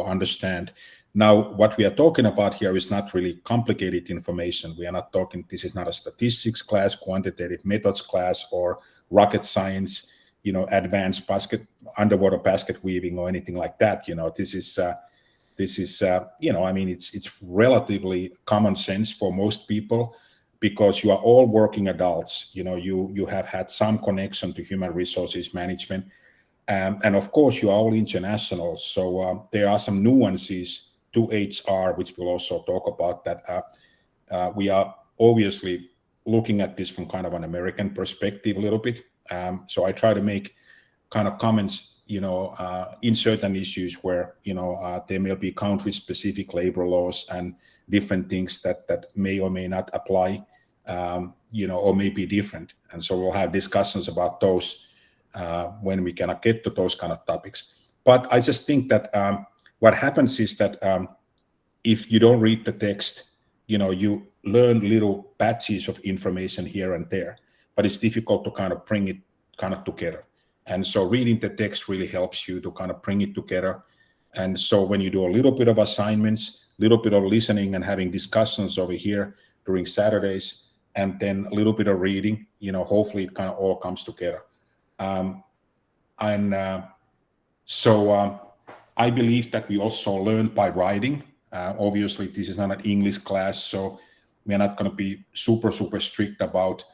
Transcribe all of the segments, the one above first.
understand. Now, what we are talking about here is not really complicated information. We are not talking, this is not a statistics class, quantitative methods class, or rocket science, advanced underwater basket weaving or anything like that. This is, it's relatively common sense for most people, because you are all working adults. You have had some connection to human resources management. And of course, you are all international. So there are some nuances to HR, which we'll also talk about, that we are obviously looking at this from kind of an American perspective a little bit. So I try to make kind of comments, in certain issues where, there may be country-specific labor laws and different things that may or may not apply, or may be different. And so we'll have discussions about those when we cannot get to those kind of topics. But I just think that what happens is that if you don't read the text, you learn little patches of information here and there, but it's difficult to kind of bring it kind of together. And so reading the text really helps you to kind of bring it together. And so when you do a little bit of assignments, little bit of listening and having discussions over here during Saturdays, and then a little bit of reading, hopefully it kind of all comes together. So I believe that we also learn by writing. Obviously, this is not an English class, so we're not going to be super strict about,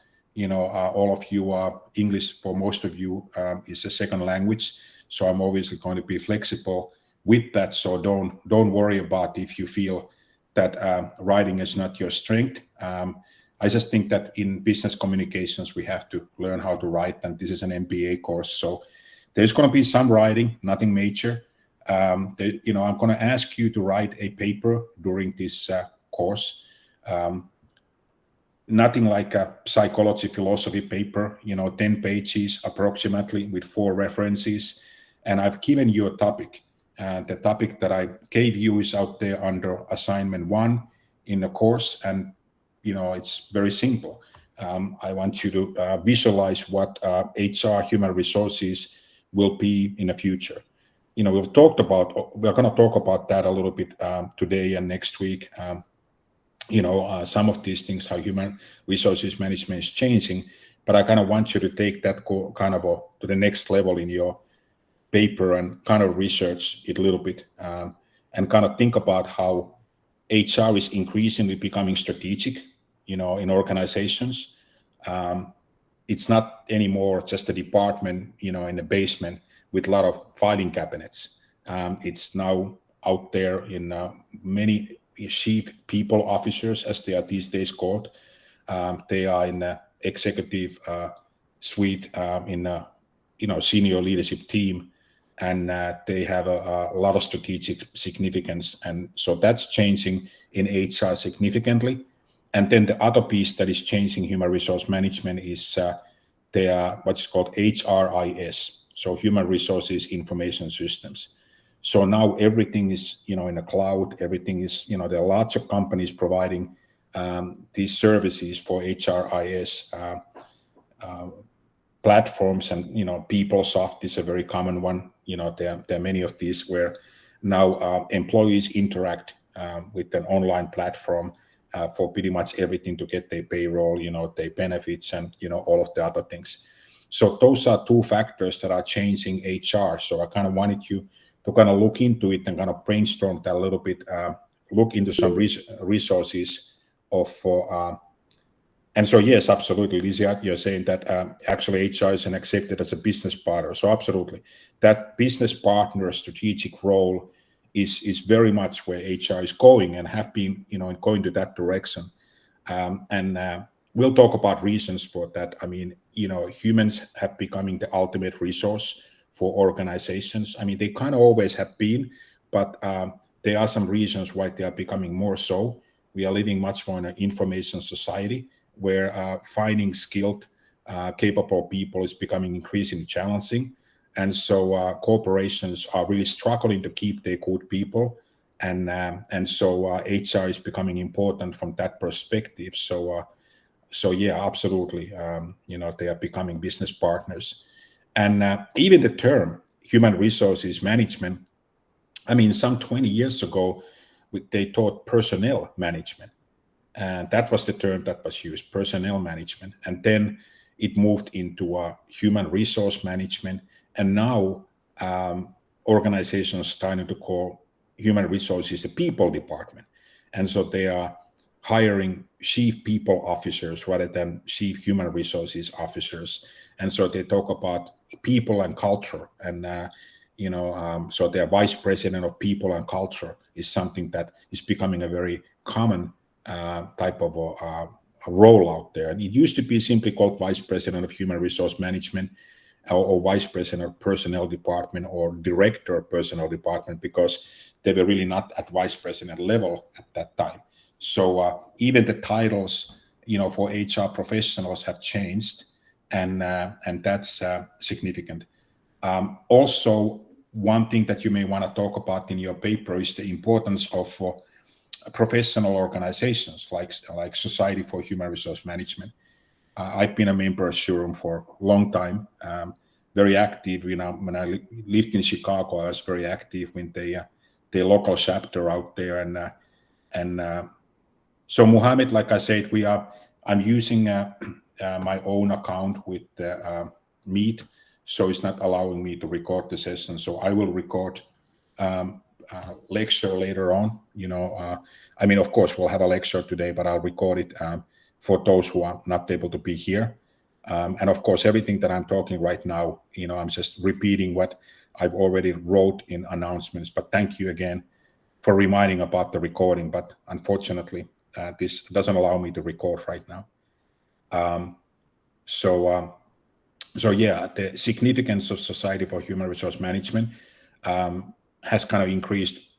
all of you are English. For most of you is a second language, so I'm obviously going to be flexible with that. So don't worry about if you feel that writing is not your strength. I just think that in business communications we have to learn how to write, and this is an MBA course, so there's going to be some writing, nothing major. I'm going to ask you to write a paper during this course. Nothing like a psychology philosophy paper, 10 pages approximately with 4 references. And I've given you a topic. The topic that I gave you is out there under assignment 1 in the course. And, it's very simple. I want you to visualize what HR, human resources, will be in the future. We're going to talk about that a little bit today and next week. Some of these things, how human resources management is changing, but I kind of want you to take that to the next level in your paper and kind of research it a little bit, and kind of think about how HR is increasingly becoming strategic, in organizations. It's not anymore just a department, in the basement with a lot of filing cabinets. It's now out there in many chief people officers, as they are these days called. They are in the executive suite, in a senior leadership team, and they have a lot of strategic significance. And so that's changing in HR significantly. And then the other piece that is changing human resource management is what's called HRIS, so human resources information systems. So now everything is, in the cloud. Everything is, there are lots of companies providing these services for HRIS platforms, and PeopleSoft is a very common one. There are many of these where now employees interact with an online platform for pretty much everything to get their payroll, their benefits, and all of the other things. So those are 2 factors that are changing HR. So I kind of wanted you to kind of look into it and kind of brainstorm that a little bit, look into some resources and so, yes, absolutely, Lizzie, you're saying that actually HR is accepted as a business partner. So absolutely, that business partner strategic role is very much where HR is going, and have been, going to that direction. And we'll talk about reasons for that. I mean, humans have becoming the ultimate resource for organizations. I mean, they kind of always have been, but there are some reasons why they are becoming more so. We are living much more in an information society where finding skilled, capable people is becoming increasingly challenging. And so corporations are really struggling to keep their good people. And so HR is becoming important from that perspective. So yeah, absolutely. They are becoming business partners. And even the term human resources management I mean, some 20 years ago, they taught personnel management. And that was the term that was used, personnel management. And then it moved into human resource management. And now organizations starting to call human resources a people department. And so they are hiring chief people officers rather than chief human resources officers. And so they talk about people and culture. And, so their vice president of people and culture is something that is becoming a very common type of a role out there. And it used to be simply called vice president of human resource management, or vice president of personnel department, or director of personnel department, because they were really not at vice president level at that time. So even the titles, for HR professionals have changed, and that's significant. Also, one thing that you may want to talk about in your paper is the importance of professional organizations like Society for Human Resource Management. I've been a member of SHURM for a long time, very active. When I lived in Chicago, I was very active with the local chapter out there. And so, Muhammad, like I said, I'm using my own account with Meet, so it's not allowing me to record the session. So I will record lecture later on. Of course, we'll have a lecture today, but I'll record it for those who are not able to be here. And of course, everything that I'm talking right now, I'm just repeating what I've already wrote in announcements. But thank you again for reminding about the recording. But unfortunately, this doesn't allow me to record right now. So yeah, the significance of Society for Human Resource Management has kind of increased.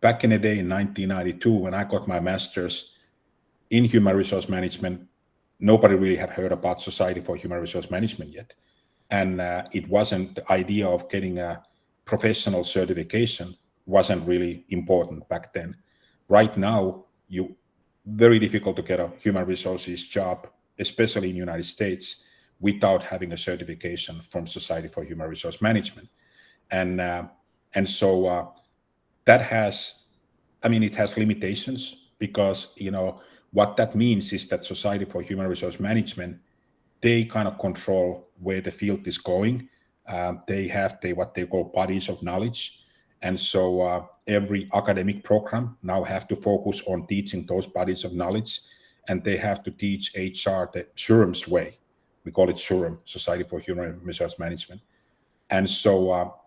Back in the day in 1992, when I got my master's in human resource management, nobody really had heard about Society for Human Resource Management yet. And it wasn't, the idea of getting a professional certification wasn't really important back then. Right now, very difficult to get a human resources job, especially in the United States, without having a certification from Society for Human Resource Management. And so that it has limitations, because, what that means is that Society for Human Resource Management, they kind of control where the field is going. They have what they call bodies of knowledge. And so every academic program now have to focus on teaching those bodies of knowledge, and they have to teach HR the SHURM's way. We call it SHURM, Society for Human Resource Management. And so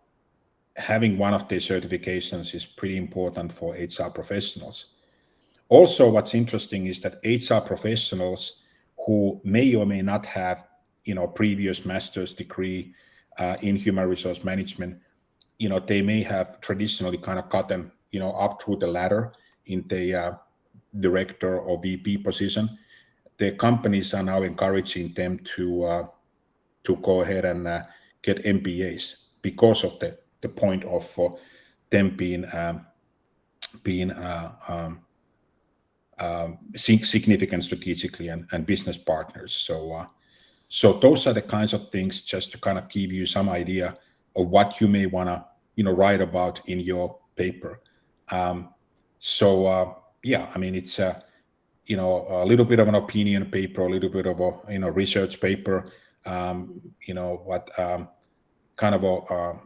having one of these certifications is pretty important for HR professionals. Also, what's interesting is that HR professionals who may or may not have, previous master's degree in human resource management, they may have traditionally kind of gotten, up through the ladder in the director or VP position. The companies are now encouraging them to go ahead and get MBAs, because of the point of them being significant strategically and business partners. So those are the kinds of things, just to kind of give you some idea of what you may want to write about in your paper. It's a little bit of an opinion paper, a little bit of a research paper, kind of a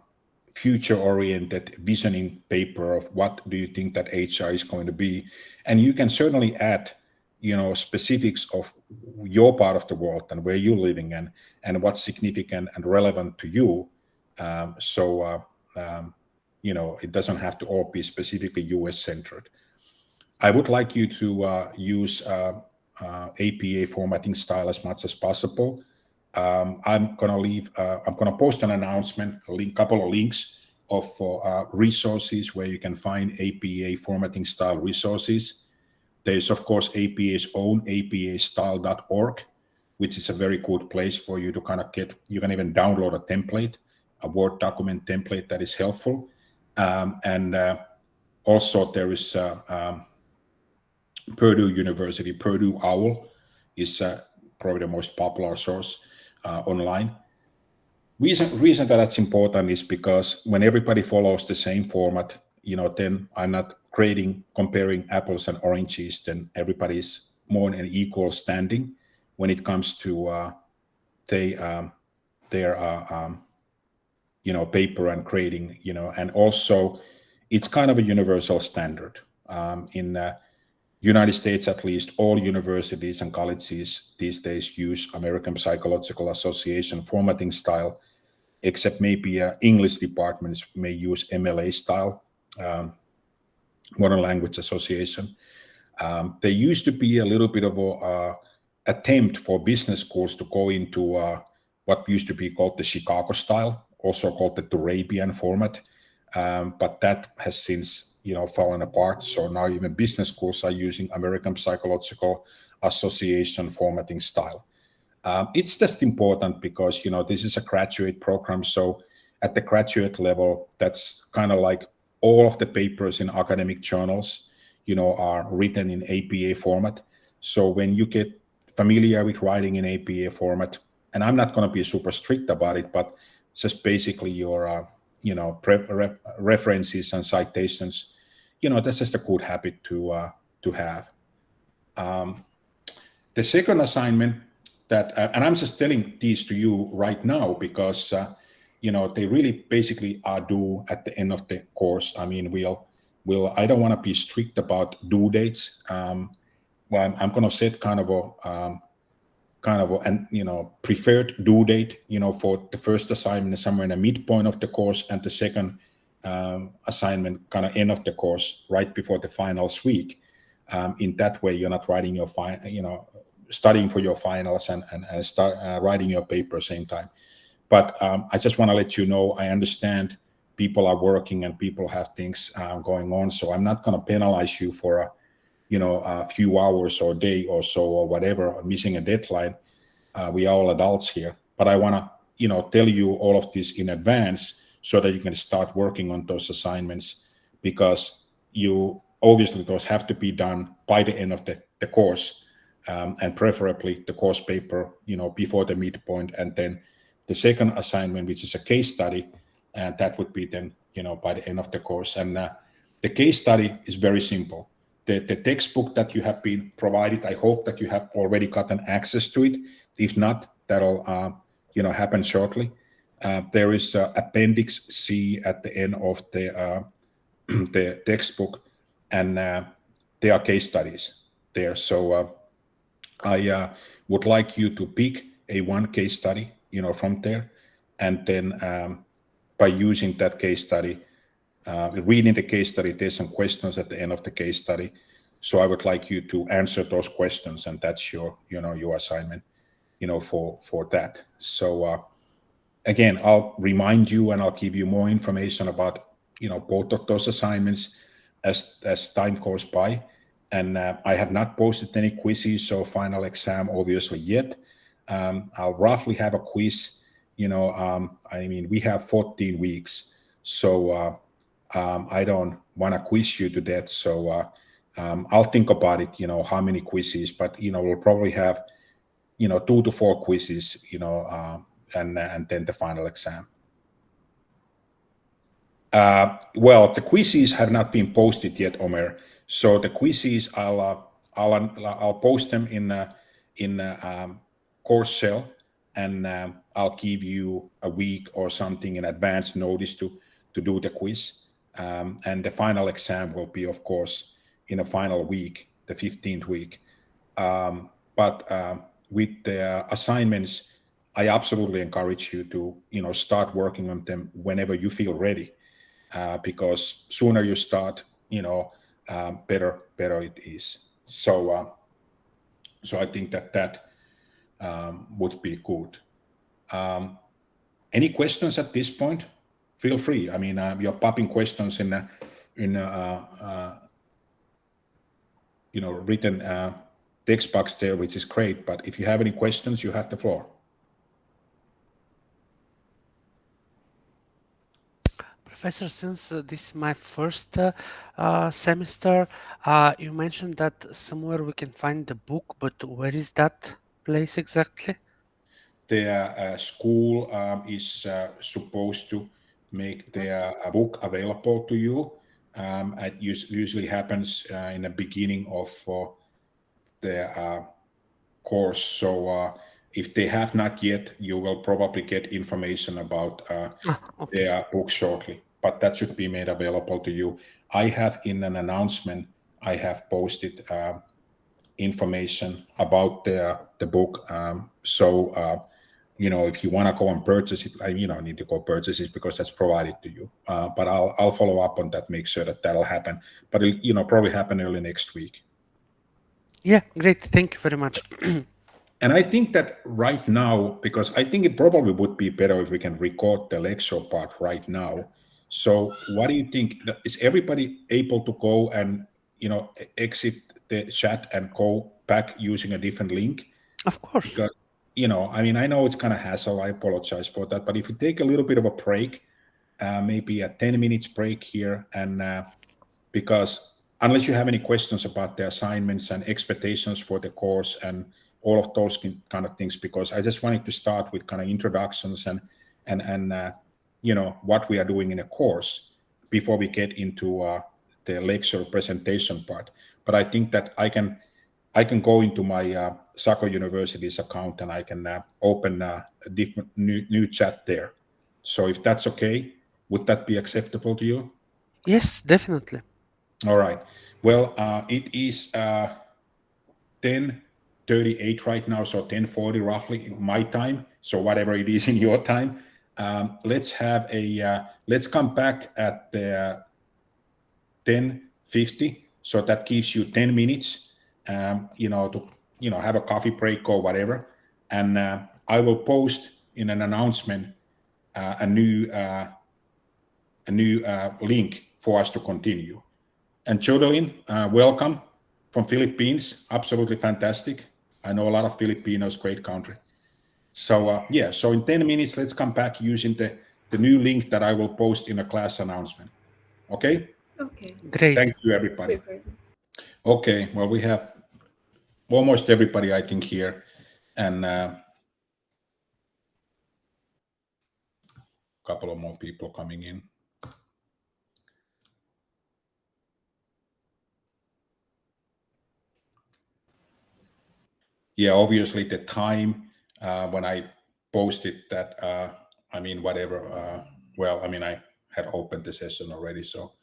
future-oriented visioning paper of what do you think that HR is going to be. And you can certainly add, specifics of your part of the world and where you're living and what's significant and relevant to you. It doesn't have to all be specifically US-centered. I would like you to use APA formatting style as much as possible. I'm gonna post an announcement, couple of links of resources where you can find APA formatting style resources. There's of course APA's own apastyle.org, which is a very good place for you to kind of you can even download a template, a Word document template that is helpful. Also there is Purdue University, Purdue OWL is probably the most popular source online. Reason that that's important is because when everybody follows the same format, then I'm not comparing apples and oranges. Then everybody's more in an equal standing when it comes to their paper and grading. And also it's kind of a universal standard in United States. At least all universities and colleges these days use American Psychological Association formatting style, except maybe English departments may use MLA style, Modern Language Association. There used to be a little bit of a attempt for business schools to go into what used to be called the Chicago style, also called the Turabian format, but that has since fallen apart. So now even business schools are using American Psychological Association formatting style. It's just important because this is a graduate program. So at the graduate level, that's kind of like all of the papers in academic journals are written in APA format. So when you get familiar with writing in APA format, and I'm not going to be super strict about it, but just basically your references and citations, that's just a good habit to have. The second assignment that, and I'm just telling these to you right now because they really basically are due at the end of the course. I mean, I don't want to be strict about due dates. Well, I'm going to set kind of a preferred due date, for the first assignment somewhere in the midpoint of the course, and the second assignment kind of end of the course, right before the finals week. In that way, you're not writing your studying for your finals and start writing your paper at the same time. But I just want to let you know, I understand people are working and people have things going on, so I'm not going to penalize you for a few hours or a day or so or whatever, missing a deadline. We are all adults here, but I want to tell you all of this in advance so that you can start working on those assignments, because obviously those have to be done by the end of the course, and preferably the course paper before the midpoint, and then the second assignment, which is a case study, and that would be then by the end of the course. And the case study is very simple. The textbook that you have been provided, I hope that you have already gotten access to it. If not, that'll happen shortly. There is Appendix C at the end of the textbook, and there are case studies there. So I would like you to pick one case study from there, and then by using that case study, reading the case study, there's some questions at the end of the case study. So I would like you to answer those questions, and that's your assignment for that. So again, I'll remind you and I'll give you more information about both of those assignments as time goes by. And I have not posted any quizzes or final exam obviously yet. I'll roughly have a quiz. I mean, we have 14 weeks, so I don't want to quiz you to death. So I'll think about it, how many quizzes, but we'll probably have 2 to 4 quizzes, and then the final exam. Well, the quizzes have not been posted yet, Omer. So the quizzes, I'll post them in course shell, and I'll give you a week or something in advance notice to do the quiz. And the final exam will be, of course, in a final week, the 15th week. But with the assignments, I absolutely encourage you to start working on them whenever you feel ready, because sooner you start, better it is. So I think that would be good. Any questions at this point? Feel free. I mean, you're popping questions in written text box there, which is great. But if you have any questions, you have the floor. Professor, since this is my first semester, you mentioned that somewhere we can find the book, but where is that place exactly? The school is supposed to make their book available to you. It usually happens in the beginning of the course. So if they have not yet, you will probably get information about Okay. their book shortly, but that should be made available to you. I have in an announcement, I have posted information about the book. If you want to go and purchase it, you don't need to go purchase it because that's provided to you. But I'll follow up on that, make sure that that'll happen. But it'll probably happen early next week. Yeah, great. Thank you very much. And I think that right now, because I think it probably would be better if we can record the lecture part right now. So what do you think? Is everybody able to go and exit the chat and go back using a different link? Of course. Because I know it's kind of hassle. I apologize for that. But if you take a little bit of a break, maybe a 10 minutes break here, and because unless you have any questions about the assignments and expectations for the course and all of those kind of things, because I just wanted to start with kind of introductions and what we are doing in a course before we get into the lecture presentation part. But I think that I can go into my Saco University's account and I can open a different new chat there. So if that's okay, would that be acceptable to you? Yes, definitely. All right. Well, it is 10:38 right now, so 10:40 roughly in my time. So whatever it is in your time, let's come back at the 10:50. So that gives you 10 minutes, to have a coffee break or whatever. And I will post in an announcement a new link for us to continue. And Jodeline, welcome from Philippines. Absolutely fantastic. I know a lot of Filipinos, great country. So so in 10 minutes, let's come back using the new link that I will post in a class announcement. Okay? Okay. Great. Thank you, everybody. Okay, well, we have almost everybody, I think, here. And a couple of more people coming in. Yeah, obviously the time when I posted that, whatever. I had opened the session already. So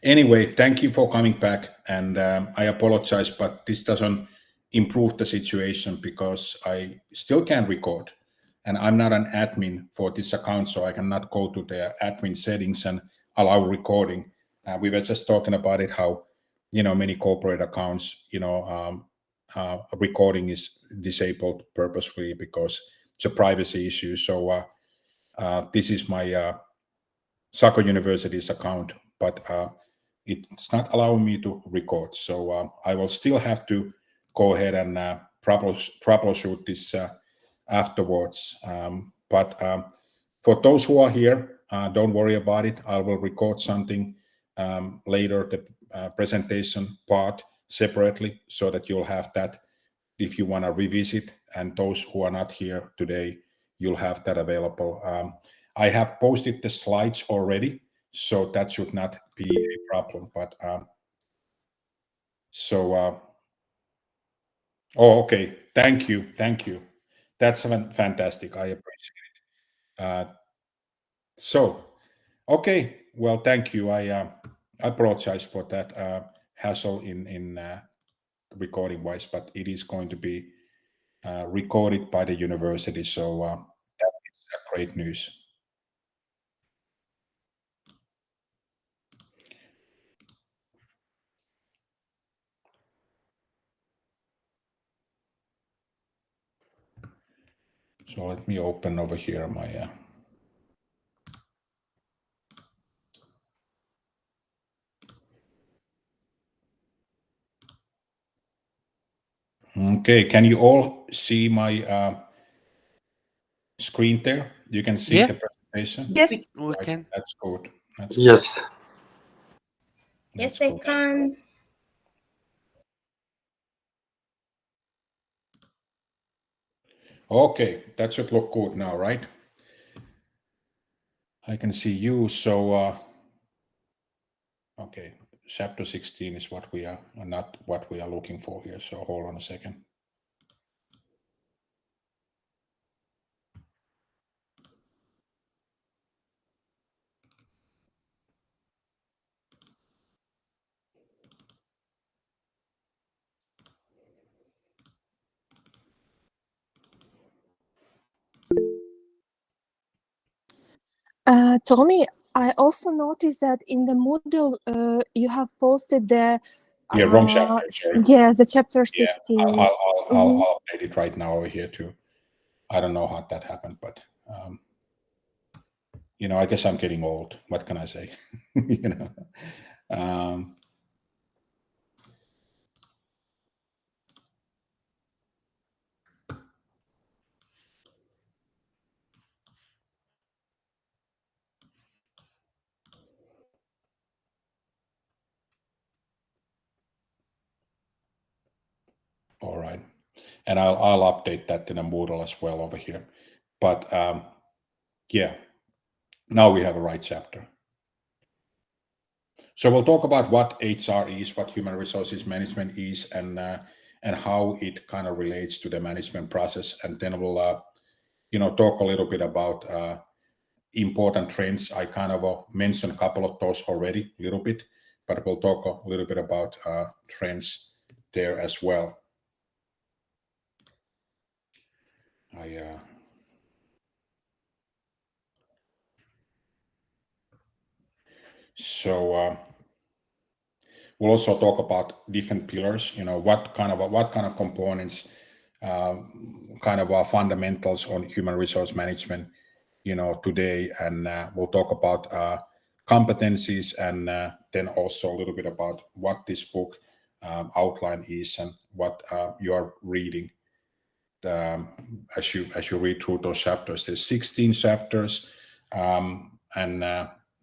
anyway, thank you for coming back. And I apologize, but this doesn't improve the situation because I still can't record. And I'm not an admin for this account, so I cannot go to the admin settings and allow recording. We were just talking about it, how many corporate accounts, recording is disabled purposefully because it's a privacy issue. So this is my Saco University's account, but it's not allowing me to record. So I will still have to go ahead and troubleshoot this afterwards. But for those who are here, don't worry about it. I will record something later, the presentation part separately, so that you'll have that if you want to revisit. And those who are not here today, you'll have that available. I have posted the slides already, so that should not be a problem. But okay, thank you. That's fantastic. I appreciate it. Okay, well, thank you. I apologize for that hassle in recording wise, but it is going to be recorded by the university, so that is great news. So let me open over here my okay, can you all see my screen there? You can see Yeah. the presentation? Yes. We Right, can. that's good. Yes. Yes, I can. Okay, that should look good now, right? I can see you. So, okay, chapter 16 is what we are, not what we are looking for here. So hold on a second. Tomi, I also noticed that in the Moodle you have posted the Wrong chapter. Sorry. Yeah, the chapter 16. Yeah, I'll update it right now over here too. I don't know how that happened, but I guess I'm getting old. What can I say? All right, and I'll update that in a Moodle as well over here. But yeah, now we have a right chapter. So we'll talk about what HR is, what human resources management is, and how it kind of relates to the management process, and then we'll talk a little bit about important trends. I kind of mentioned a couple of those already, a little bit, but we'll talk a little bit about trends there as well. So we'll also talk about different pillars. What kind of components, kind of fundamentals on human resource management. Today, and we'll talk about competencies, and then also a little bit about what this book outline is and what you are reading. As you read through those chapters, there's 16 chapters, and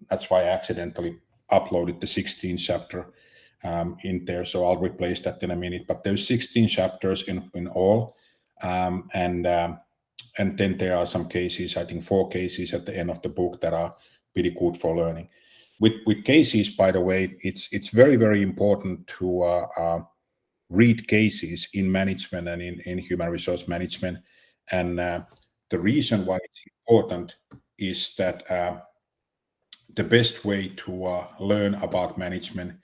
that's why I accidentally uploaded the 16th chapter in there. So I'll replace that in a minute. But there's 16 chapters in all, and then there are some cases, I think 4 cases at the end of the book that are pretty good for learning. With cases, by the way, it's very, very important to read cases in management and in human resource management. And the reason why it's important is that the best way to learn about management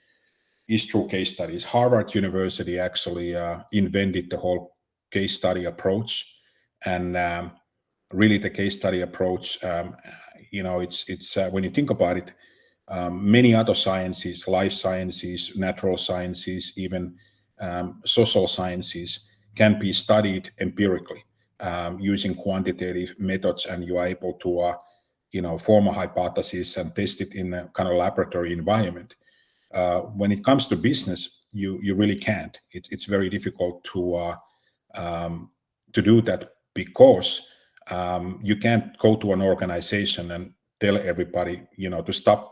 is through case studies. Harvard University actually invented the whole case study approach, and really the case study approach, it's when you think about it, many other sciences, life sciences, natural sciences, even social sciences, can be studied empirically using quantitative methods, and you are able to form a hypothesis and test it in a kind of laboratory environment. When it comes to business, you really can't. It's very difficult to do that, because you can't go to an organization and tell everybody to stop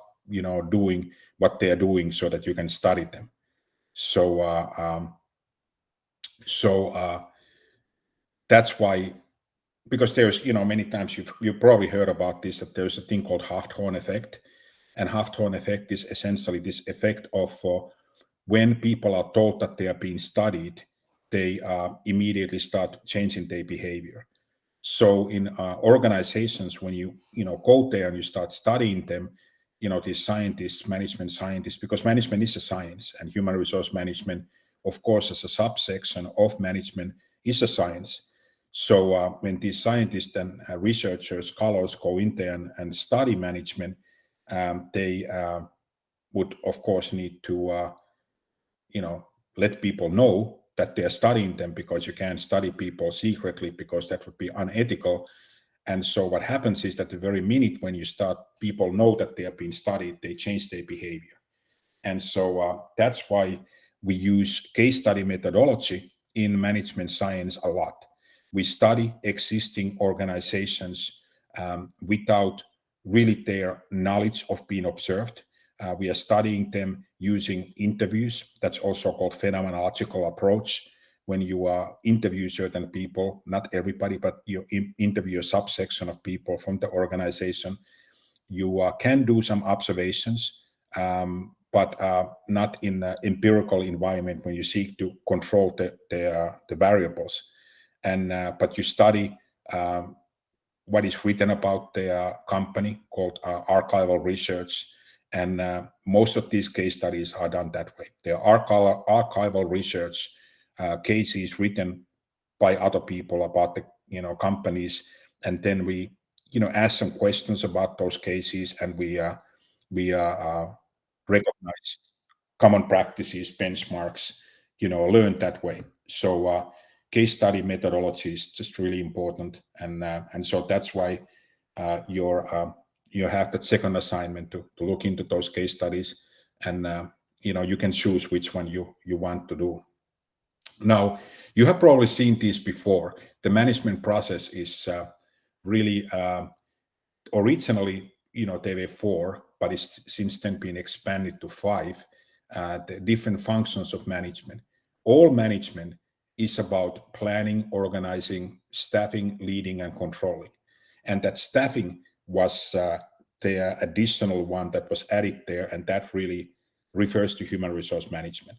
doing what they are doing so that you can study them. So that's why, because there's many times you've probably heard about this, that there's a thing called half-tone effect. And half-tone effect is essentially this effect of when people are told that they are being studied, they immediately start changing their behavior. So in organizations, when you go there and you start studying them, these scientists, management scientists, because management is a science, and human resource management, of course, as a subsection of management, is a science. So when these scientists and researchers, scholars go in there and study management, they would, of course, need to let people know that they're studying them, because you can't study people secretly, because that would be unethical. And so what happens is that the very minute when you start, people know that they are being studied, they change their behavior. And so that's why we use case study methodology in management science a lot. We study existing organizations without really their knowledge of being observed. We are studying them using interviews. That's also called phenomenological approach. When you interview certain people, not everybody, but you interview a subsection of people from the organization, You can do some observations, but not in an empirical environment when you seek to control the variables. And but you study what is written about the company, called archival research. And most of these case studies are done that way. They are archival research cases written by other people about the companies, and then we ask some questions about those cases, and we recognize common practices, benchmarks, learn that way. So case study methodology is just really important, and so that's why you have that second assignment to look into those case studies, and you can choose which one you want to do. Now, you have probably seen this before. The management process is really originally, there were 4, but it's since then been expanded to 5. The different functions of management. All management is about planning, organizing, staffing, leading, and controlling. And that staffing was the additional one that was added there, and that really refers to human resource management,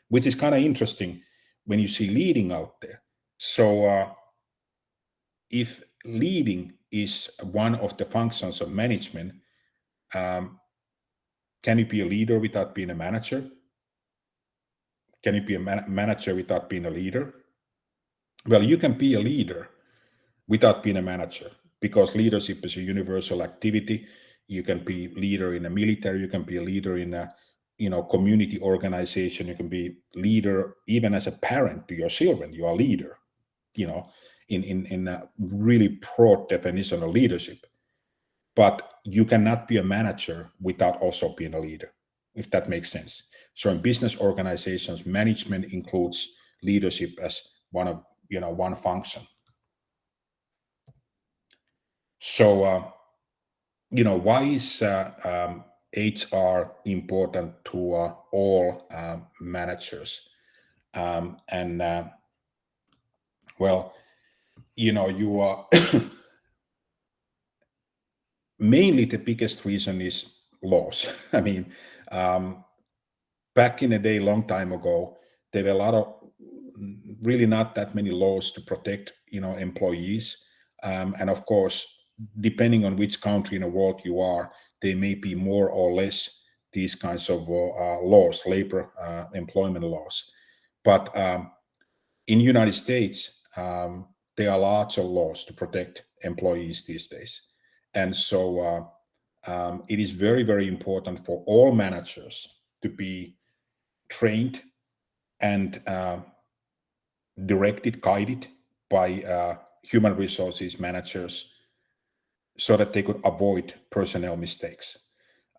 which is kind of interesting when you see leading out there. So if leading is one of the functions of management, can you be a leader without being a manager? Can you be a manager without being a leader? Well, you can be a leader without being a manager, because leadership is a universal activity. You can be leader in a military, you can be a leader in a community organization, you can be leader even as a parent to your children. You are a leader, in a really broad definition of leadership. But you cannot be a manager without also being a leader, if that makes sense. So in business organizations, management includes leadership as one function. So why is HR important to all managers? Well, you are mainly the biggest reason is laws. I mean, back in the day, long time ago, there were a lot of really not that many laws to protect employees, and of course, depending on which country in the world you are, there may be more or less these kinds of laws, labor employment laws. But in the United States, there are larger laws to protect employees these days. And so it is very, very important for all managers to be trained and directed, guided by human resources managers, so that they could avoid personnel mistakes.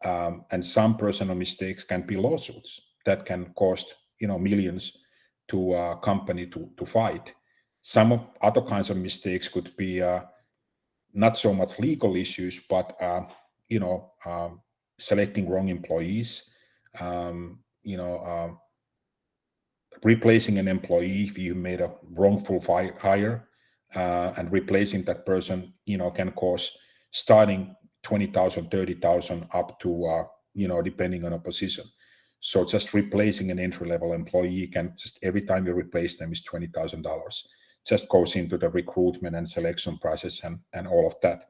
And some personnel mistakes can be lawsuits that can cost millions to a company to fight. Some of other kinds of mistakes could be not so much legal issues, but selecting wrong employees, replacing an employee if you made a wrongful hire, and replacing that person, can cost starting 20,000, 30,000 up to depending on a position. So just replacing an entry-level employee can just, every time you replace them, is $20,000. Just goes into the recruitment and selection process and all of that.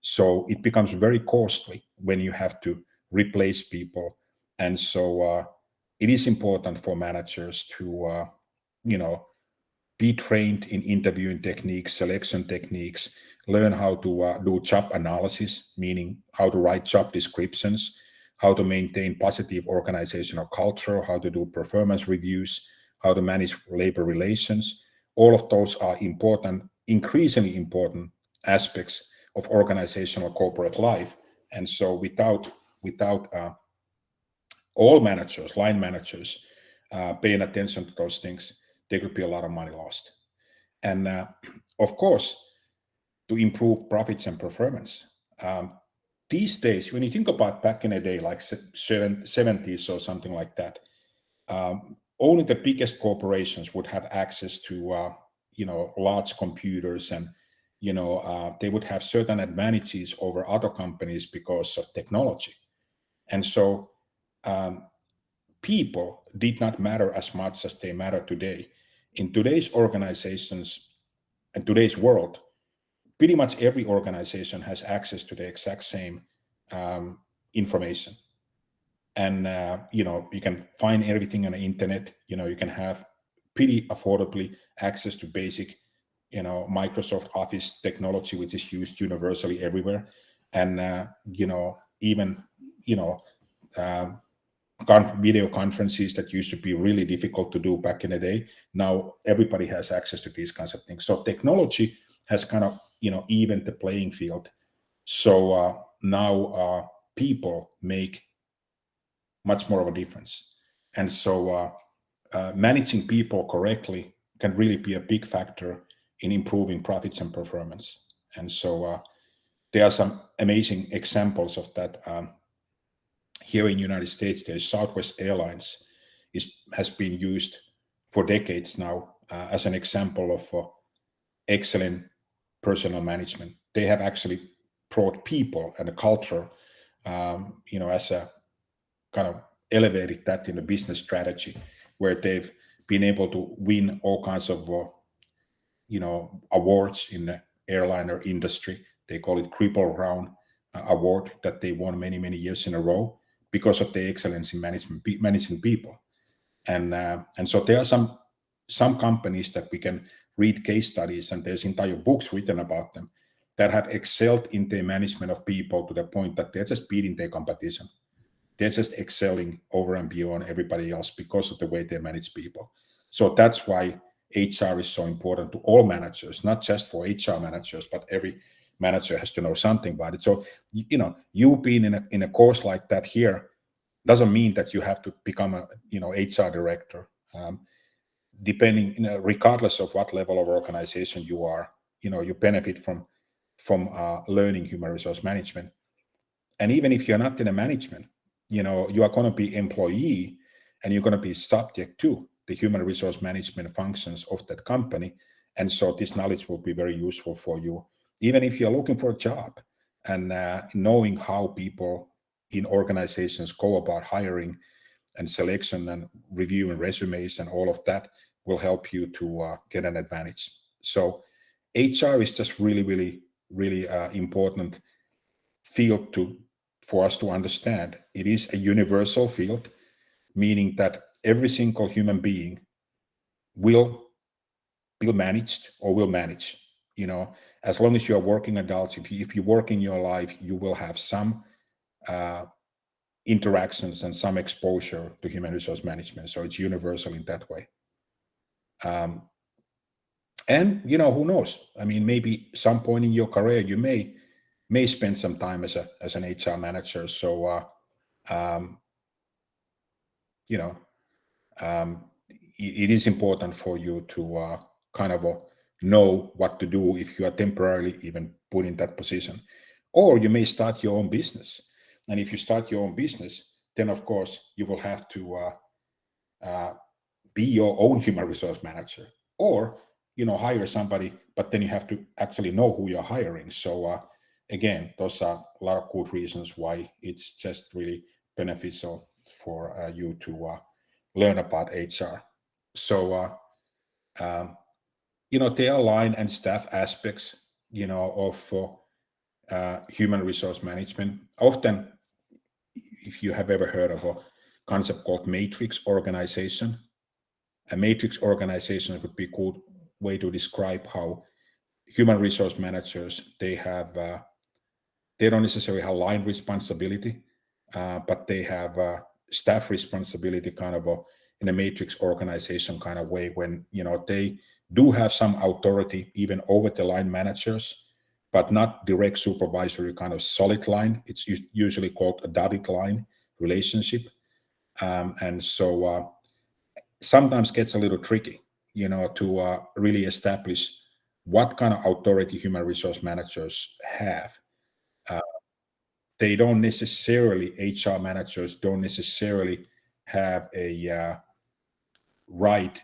So it becomes very costly when you have to replace people. And so it is important for managers to, be trained in interviewing techniques, selection techniques, learn how to do job analysis, meaning how to write job descriptions, how to maintain positive organizational culture, how to do performance reviews, how to manage labor relations. All of those are important, increasingly important aspects of organizational corporate life. And so without all managers, line managers, paying attention to those things, there could be a lot of money lost. And of course, to improve profits and performance. These days, when you think about back in the day, like 70s or something like that, only the biggest corporations would have access to large computers and they would have certain advantages over other companies because of technology. And so people did not matter as much as they matter today. In today's organizations and today's world, pretty much every organization has access to the exact same information. And, you can find everything on the internet. You can have pretty affordably access to basic, Microsoft Office technology, which is used universally everywhere. And, even, video conferences that used to be really difficult to do back in the day. Now everybody has access to these kinds of things. So technology has kind of, evened the playing field. So now people make much more of a difference. And so managing people correctly can really be a big factor in improving profits and performance. And so there are some amazing examples of that. Here in the United States, there's Southwest Airlines has been used for decades now as an example of excellent personal management. They have actually brought people and a culture, as a kind of elevated that in a business strategy, where they've been able to win all kinds of, awards in the airliner industry. They call it Triple Crown Award that they won many, many years in a row because of the excellence in managing people. And so there are some companies that we can read case studies, and there's entire books written about them that have excelled in their management of people to the point that they're just beating their competition. They're just excelling over and beyond everybody else because of the way they manage people. So that's why HR is so important to all managers, not just for HR managers, but every manager has to know something about it. So, you being in a course like that here doesn't mean that you have to become a, HR director. Depending, regardless of what level of organization you are, you benefit from learning human resource management. And even if you're not in a management, you are going to be employee, and you're going to be subject to the human resource management functions of that company. And so this knowledge will be very useful for you, even if you're looking for a job. And knowing how people in organizations go about hiring and selection and reviewing resumes and all of that will help you to get an advantage. So HR is just really, really, really important field for us to understand. It is a universal field, meaning that every single human being will be managed or will manage. As long as you are working adults, if you work in your life, you will have some interactions and some exposure to human resource management. So it's universal in that way. And who knows? I mean, maybe some point in your career you may spend some time as an HR manager. So it is important for you to kind of know what to do if you are temporarily even put in that position. Or you may start your own business. And if you start your own business, then of course you will have to be your own human resource manager, or hire somebody, but then you have to actually know who you're hiring. So again, those are a lot of good reasons why it's just really beneficial for you to learn about HR. So there are line and staff aspects of human resource management. Often, if you have ever heard of a concept called matrix organization, a matrix organization would be a good way to describe how human resource managers, they don't necessarily have line responsibility, but they have staff responsibility kind of in a matrix organization kind of way, when they do have some authority even over the line managers, but not direct supervisory kind of solid line. It's usually called a dotted line relationship. And so sometimes gets a little tricky, to really establish what kind of authority human resource managers have. They don't necessarily, HR managers don't necessarily have a right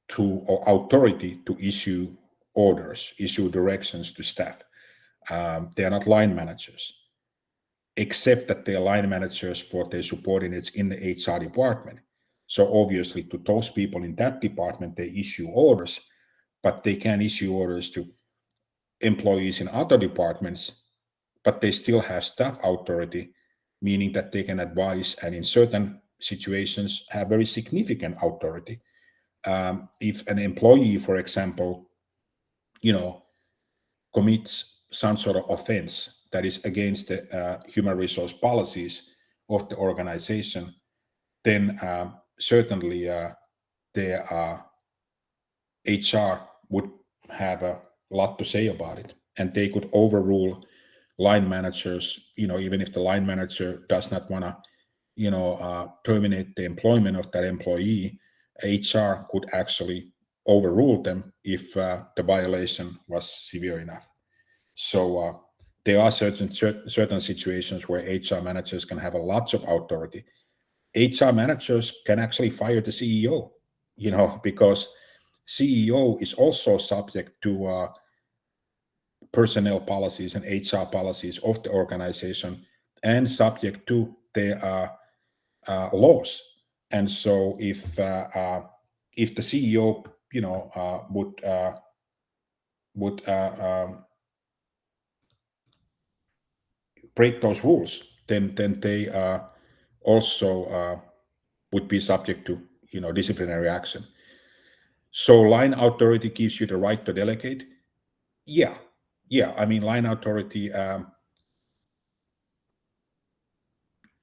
to or authority to issue orders, issue directions to staff. They are not line managers, except that they are line managers for their subordinates in the HR department. So obviously to those people in that department, they issue orders, but they can issue orders to employees in other departments, but they still have staff authority, meaning that they can advise and in certain situations have very significant authority. If an employee, for example, commits some sort of offense that is against the human resource policies of the organization, then certainly the HR would have a lot to say about it, and they could overrule line managers. Even if the line manager does not want to, terminate the employment of that employee, HR could actually overrule them if the violation was severe enough. So there are certain situations where HR managers can have a lot of authority. HR managers can actually fire the CEO, because CEO is also subject to personnel policies and HR policies of the organization and subject to their laws. And so if the CEO, would break those rules, then they also would be subject to disciplinary action. So line authority gives you the right to delegate. Yeah. I mean, line authority,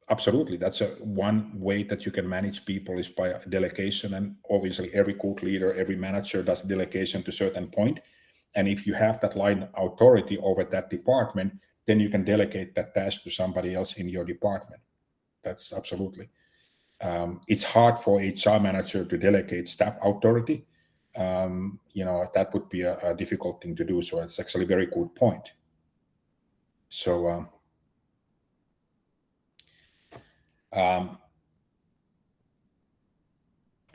absolutely. That's one way that you can manage people is by delegation. And obviously, every good leader, every manager does delegation to a certain point. And if you have that line authority over that department, then you can delegate that task to somebody else in your department. That's absolutely. It's hard for HR manager to delegate staff authority. That would be a difficult thing to do. So it's actually a very good point. So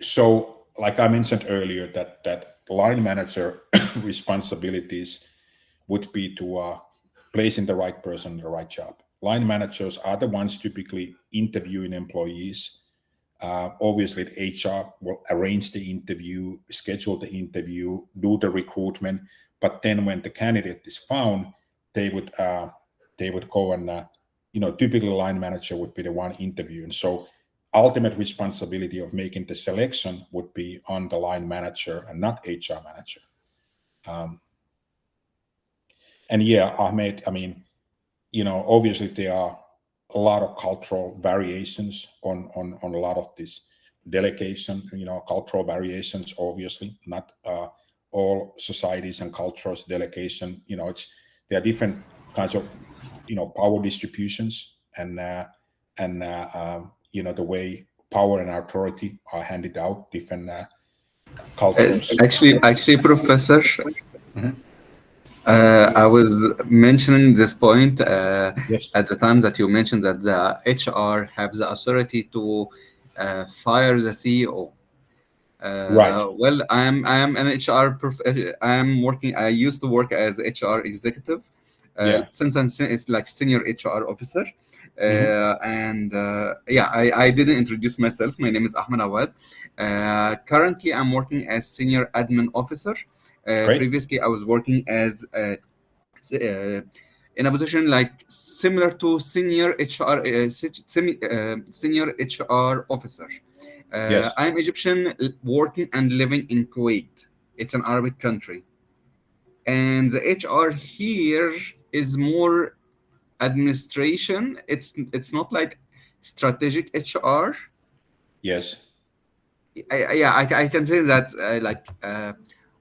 so like I mentioned earlier, that line manager responsibilities would be to placing the right person in the right job. Line managers are the ones typically interviewing employees. Obviously, the HR will arrange the interview, schedule the interview, do the recruitment. But then when the candidate is found, they would go and, typically line manager would be the one interviewing. So ultimate responsibility of making the selection would be on the line manager and not HR manager. And yeah, Ahmed, I mean, obviously there are a lot of cultural variations on a lot of this delegation, cultural variations, obviously not all societies and cultures delegation, there are different kinds of, power distributions and the way power and authority are handed out, different cultures. Actually, Professor, I was mentioning this point Yes. at the time that you mentioned that the HR have the authority to fire the CEO. Right. Well, I am an HR. I used to work as HR executive. Yeah. Sometimes it's like senior HR officer. Mhm. I didn't introduce myself. My name is Ahmed Awad. Currently, I'm working as senior admin officer. Great. Previously, I was working as in a position like similar to senior HR, senior HR officer. Yes. I'm Egyptian, working and living in Kuwait. It's an Arabic country, and the HR here is more administration. It's not like strategic HR. Yes. I can say that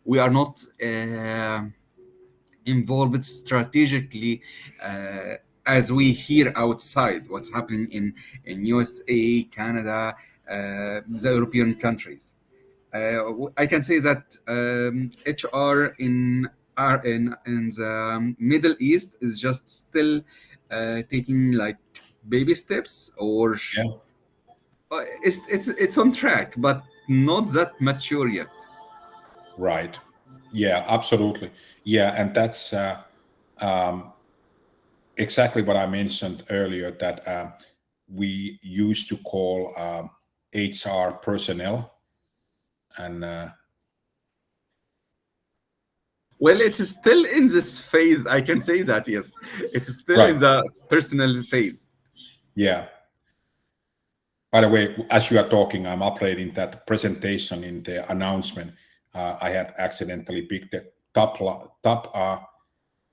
we are not involved strategically as we hear outside what's happening in USA, Canada, the European countries. I can say that HR in the Middle East is just still taking like baby steps, or Yeah. it's on track, but not that mature yet. Right. Yeah, absolutely. Yeah, and that's um, exactly what I mentioned earlier, that we used to call HR personnel, and Well, it's still in this phase. I can say that, yes. It's still in right. the personal phase. Yeah. By the way, as you are talking, I'm uploading that presentation in the announcement. I had accidentally picked the top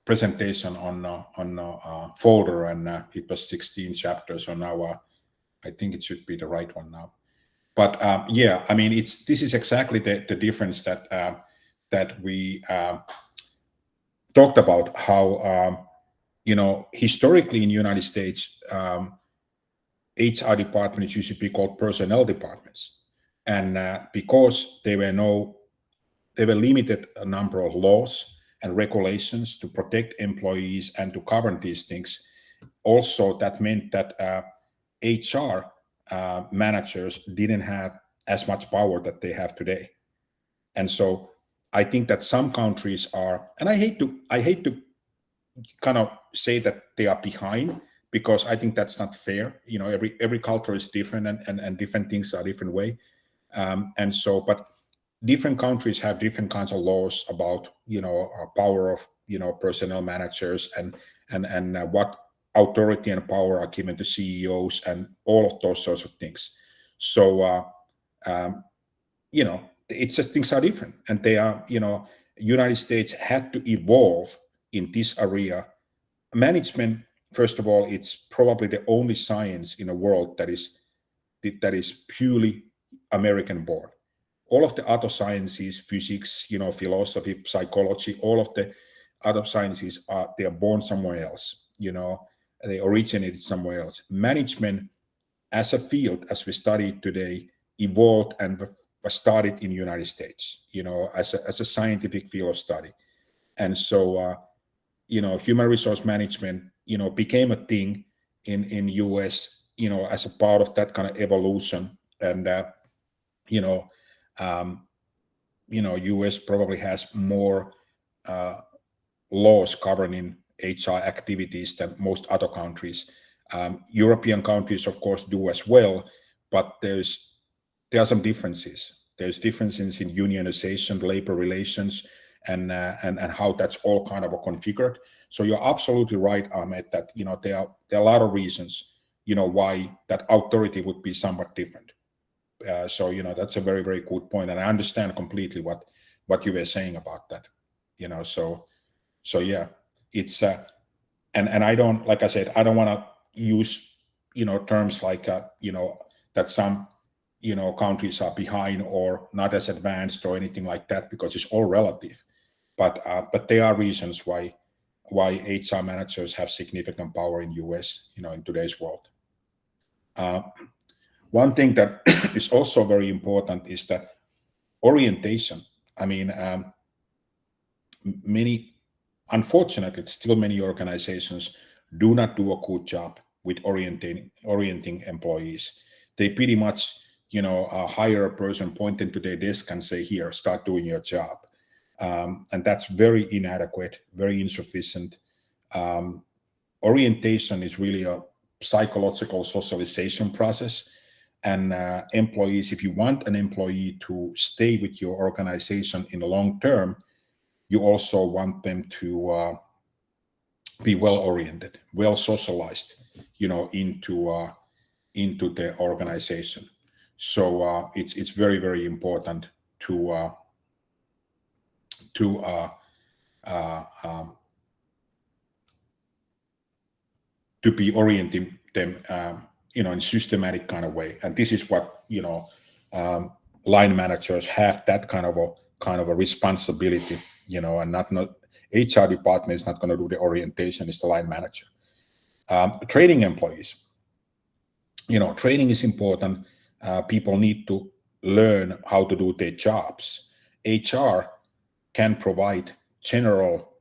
presentation on folder, and it was 16 chapters. So now I think it should be the right one now. But yeah, I mean, this is exactly the difference that we talked about. How historically in the United States, HR departments used to be called personnel departments, and because there were limited a number of laws and regulations to protect employees and to govern these things. Also, that meant that HR managers didn't have as much power that they have today. And so I think that some countries are, and I hate to kind of say that they are behind, because I think that's not fair. Every culture is different, and different things are different way. And so, but different countries have different kinds of laws about power of personnel managers, and what authority and power are given to CEOs, and all of those sorts of things. So um, it's just, things are different, and they are, United States had to evolve in this area. Management, first of all, it's probably the only science in the world that is purely American born. All of the other sciences, physics, philosophy, psychology, all of the other sciences they are born somewhere else. They originated somewhere else. Management as a field, as we study it today, evolved and was started in the United States, as a scientific field of study. And so, human resource management, became a thing in US, as a part of that kind of evolution. And, you know, um, US probably has more laws governing HR activities than most other countries. European countries, of course, do as well, but there are some differences. There's differences in unionization, labor relations, and how that's all kind of configured. So you're absolutely right, Ahmed, that there are a lot of reasons why that authority would be somewhat different. So that's a very, very good point, and I understand completely what you were saying about that. So yeah, it's and I don't, like I said, I don't want to use terms like that some countries are behind or not as advanced or anything like that, because it's all relative. But there are reasons why HR managers have significant power in US, in today's world. One thing that is also very important is that orientation. I mean, unfortunately, still many organizations do not do a good job with orienting employees. They pretty much, hire a person, point them to their desk, and say, "Here, start doing your job," and that's very inadequate, very insufficient. Orientation is really a psychological socialization process, and employees, if you want an employee to stay with your organization in the long term, you also want them to be well oriented, well socialized, into the organization. So it's very, very important to to uh, uh, um, to be orienting them, in systematic kind of way. And this is what line managers have, that kind of a responsibility, and not HR department is not going to do the orientation. It's the line manager. Training employees. Training is important. People need to learn how to do their jobs. HR can provide general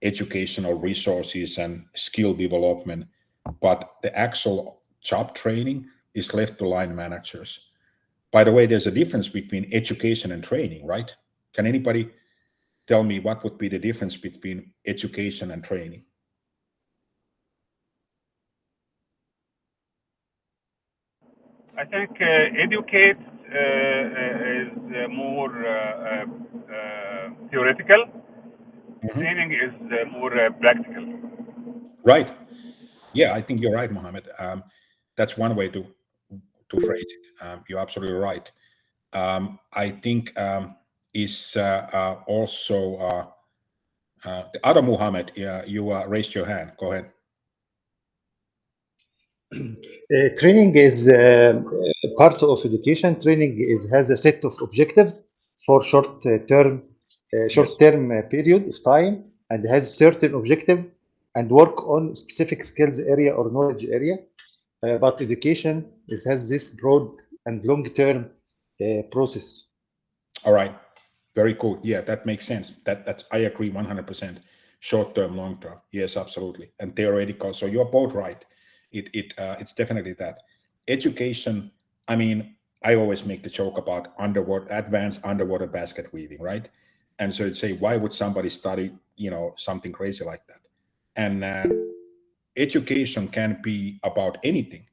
educational resources and skill development, but the actual job training is left to line managers. By the way, there's a difference between education and training, right? Can anybody tell me what would be the difference between education and training. I think educate is more theoretical. Training is more practical. Right. Yeah, I think you're right, Mohammed. That's one way to phrase it. You're absolutely right. I think is also the other Mohammed. You raised your hand. Go ahead. Training is part of education. Training has a set of objectives for short-term period of time, and has certain objective and work on specific skills area or knowledge area. But education has this broad and long-term process. All right. Very cool. Yeah, that makes sense. That's I agree 100%. Short term, long term. Yes, absolutely. And theoretical. So you're both right. It's definitely that. Education. I mean, I always make the joke about advanced underwater basket weaving, right? And so you'd say, why would somebody study, something crazy like that? And education can be about anything,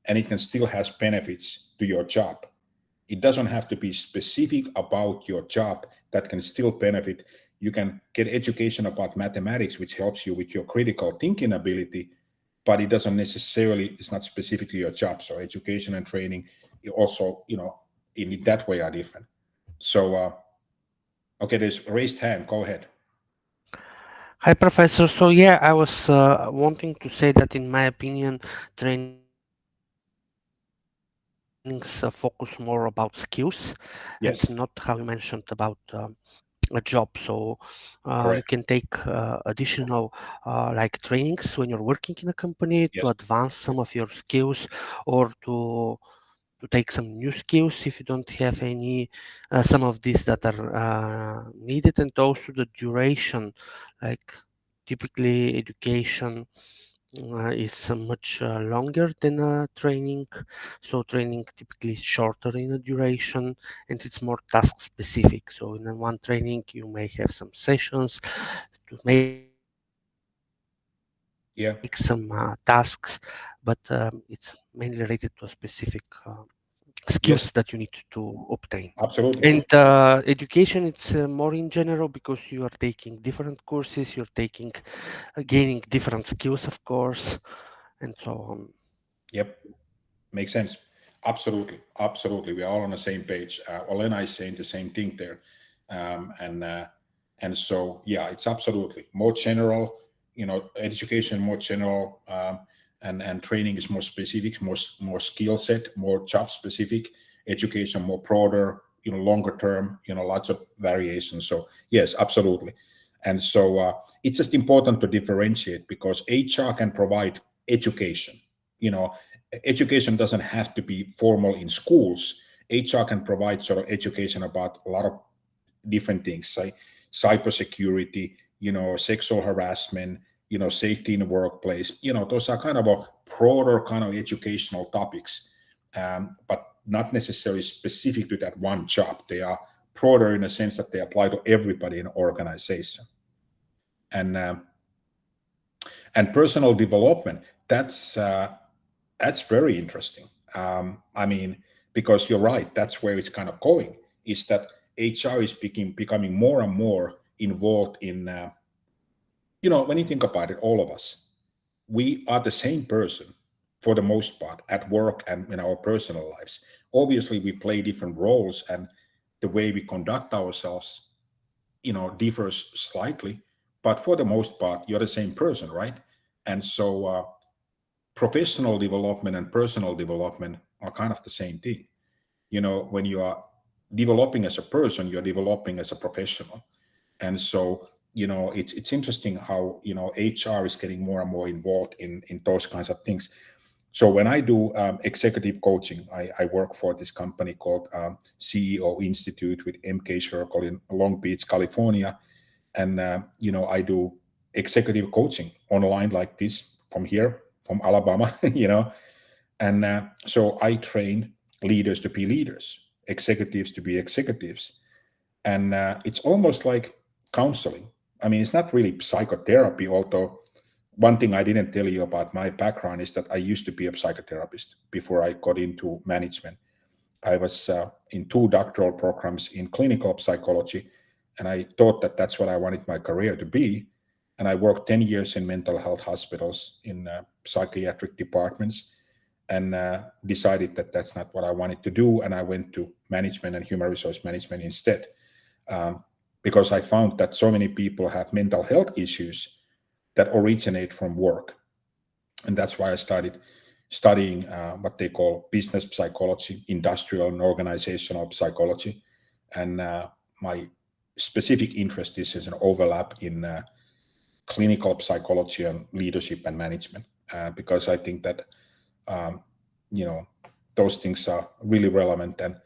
and it can still has benefits to your job. It doesn't have to be specific about your job. That can still benefit. You can get education about mathematics, which helps you with your critical thinking ability, but it doesn't necessarily, it's not specific to your job. So education and training also, in that way are different. So, okay, there's a raised hand. Go ahead. Hi, Professor. So yeah, I was wanting to say that in my opinion, trainings focus more about skills Yes. and not how you mentioned about a job. So you Correct. can take additional like trainings when you're working in a company Yes. to advance some of your skills, or to take some new skills if you don't have any, some of these that are needed. And also the duration, like typically education is much longer than training. So training typically is shorter in a duration, and it's more task specific. So in one training, you may have some sessions to make Yeah. some tasks, but it's mainly related to a specific skills Yes. that you need to obtain. Absolutely. And education, it's more in general, because you are taking different courses, you're taking, gaining different skills, of course, and so on. Yep. Makes sense. Absolutely. Absolutely. We are all on the same page. Olena is saying the same thing there. And so, yeah, it's absolutely more general, education more general, and training is more specific, more skill set, more job specific, education more broader, longer term, lots of variations. So yes, absolutely. And so it's just important to differentiate, because HR can provide education. Education doesn't have to be formal in schools. HR can provide sort of education about a lot of different things, like cybersecurity, sexual harassment, safety in the workplace. Those are kind of a broader kind of educational topics, but not necessarily specific to that one job. They are broader in the sense that they apply to everybody in an organization. And personal development, that's very interesting. I mean, because you're right, that's where it's kind of going, is that HR is becoming more and more involved in, when you think about it, all of us, we are the same person for the most part at work and in our personal lives. Obviously, we play different roles, and the way we conduct ourselves, differs slightly, but for the most part, you're the same person, right? And so, professional development and personal development are kind of the same thing. When you are developing as a person, you're developing as a professional. And so, it's interesting how, HR is getting more and more involved in those kinds of things. So when I do executive coaching, I work for this company called CEO Institute with MK Circle in Long Beach, California. And, I do executive coaching online like this from here, from Alabama, And so I train leaders to be leaders, executives to be executives. And it's almost like counseling. I mean, it's not really psychotherapy, although one thing I didn't tell you about my background is that I used to be a psychotherapist before I got into management. I was in 2 doctoral programs in clinical psychology, and I thought that that's what I wanted my career to be. And I worked 10 years in mental health hospitals in psychiatric departments, and decided that that's not what I wanted to do. And I went to management and human resource management instead, because I found that so many people have mental health issues that originate from work. And that's why I started studying what they call business psychology, industrial and organizational psychology. And my specific interest is an overlap in clinical psychology and leadership and management, because I think that those things are really relevant, and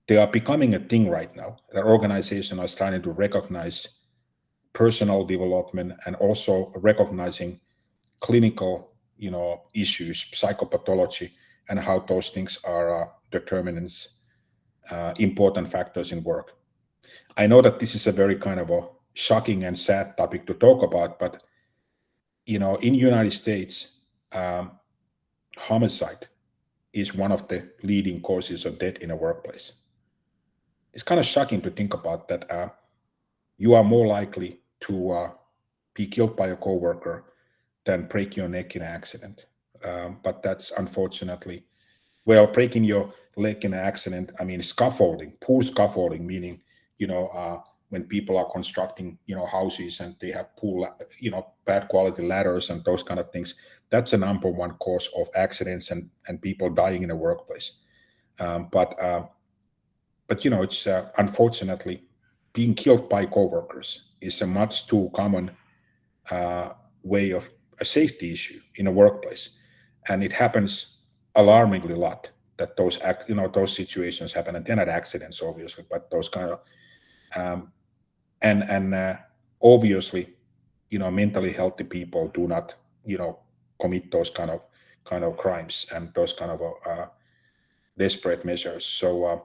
they are becoming a thing right now. The organizations are starting to recognize personal development and also recognizing clinical issues, psychopathology, and how those things are determinants, important factors in work. I know that this is a very kind of a shocking and sad topic to talk about, but in United States, homicide is one of the leading causes of death in a workplace. It's kind of shocking to think about that. You are more likely to be killed by a coworker than break your neck in an accident. But that's unfortunately, well, breaking your leg in an accident, I mean, scaffolding, poor scaffolding, meaning, when people are constructing, houses and they have poor, bad quality ladders and those kind of things, that's the number one cause of accidents and people dying in a workplace. But it's unfortunately being killed by coworkers is a much too common way of a safety issue in a workplace, and it happens alarmingly a lot that those situations happen, and they're not accidents, obviously, but those kind of obviously, mentally healthy people do not, commit those kind of crimes and those kind of desperate measures. So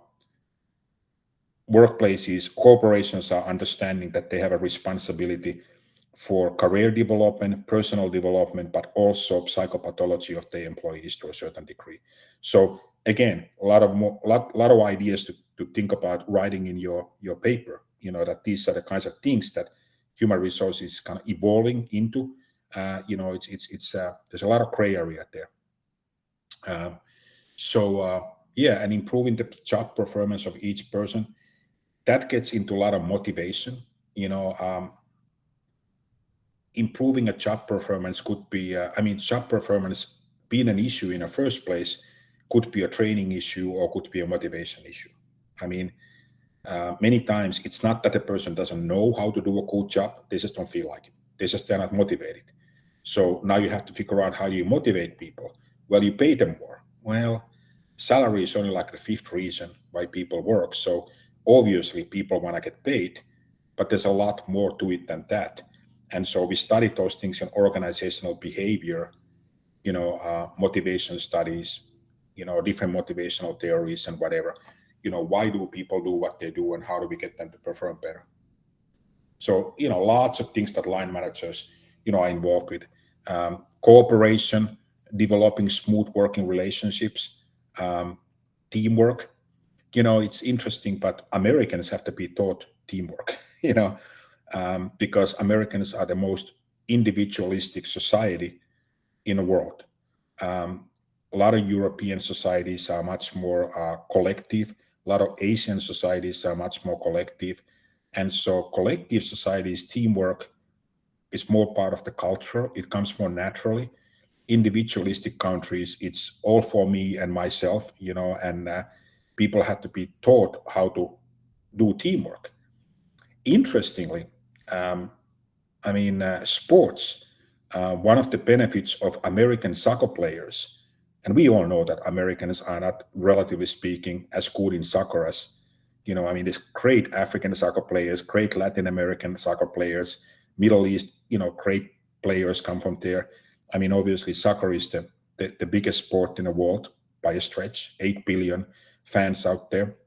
workplaces, corporations are understanding that they have a responsibility for career development, personal development, but also psychopathology of the employees to a certain degree. So again, a lot of ideas to think about writing in your paper. That these are the kinds of things that human resources is kind of evolving into. It's there's a lot of gray area there. And improving the job performance of each person, that gets into a lot of motivation. Improving a job performance could be, job performance being an issue in the first place could be a training issue or could be a motivation issue. Many times it's not that the person doesn't know how to do a good job, they just don't feel like it. They're not motivated. So now you have to figure out how do you motivate people. Well, you pay them more. Well, salary is only like the 5th reason why people work. So obviously people want to get paid, but there's a lot more to it than that. And so we studied those things in organizational behavior, motivation studies, different motivational theories and whatever. Why do people do what they do and how do we get them to perform better? So, lots of things that line managers, are involved with. Cooperation, developing smooth working relationships, teamwork. It's interesting, but Americans have to be taught teamwork, because Americans are the most individualistic society in the world. A lot of European societies are much more collective. A lot of Asian societies are much more collective. And so collective societies, teamwork is more part of the culture. It comes more naturally. Individualistic countries, it's all for me and myself, and people have to be taught how to do teamwork. Interestingly, sports, one of the benefits of American soccer players, and we all know that Americans are not, relatively speaking, as good in soccer as, there's great African soccer players, great Latin American soccer players, Middle East, great players come from there. Obviously soccer is the biggest sport in the world by a stretch, 8 billion fans out there.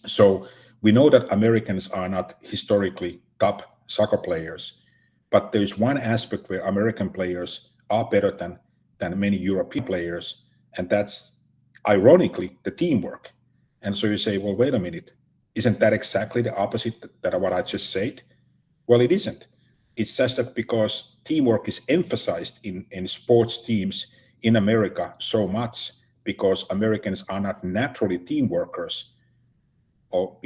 So we know that Americans are not historically top soccer players. But there's one aspect where American players are better than many European players, and that's ironically the teamwork. And so you say, well, wait a minute, isn't that exactly the opposite that what I just said? Well, it isn't. It's just that because teamwork is emphasized in sports teams in America so much, because Americans are not naturally team workers, or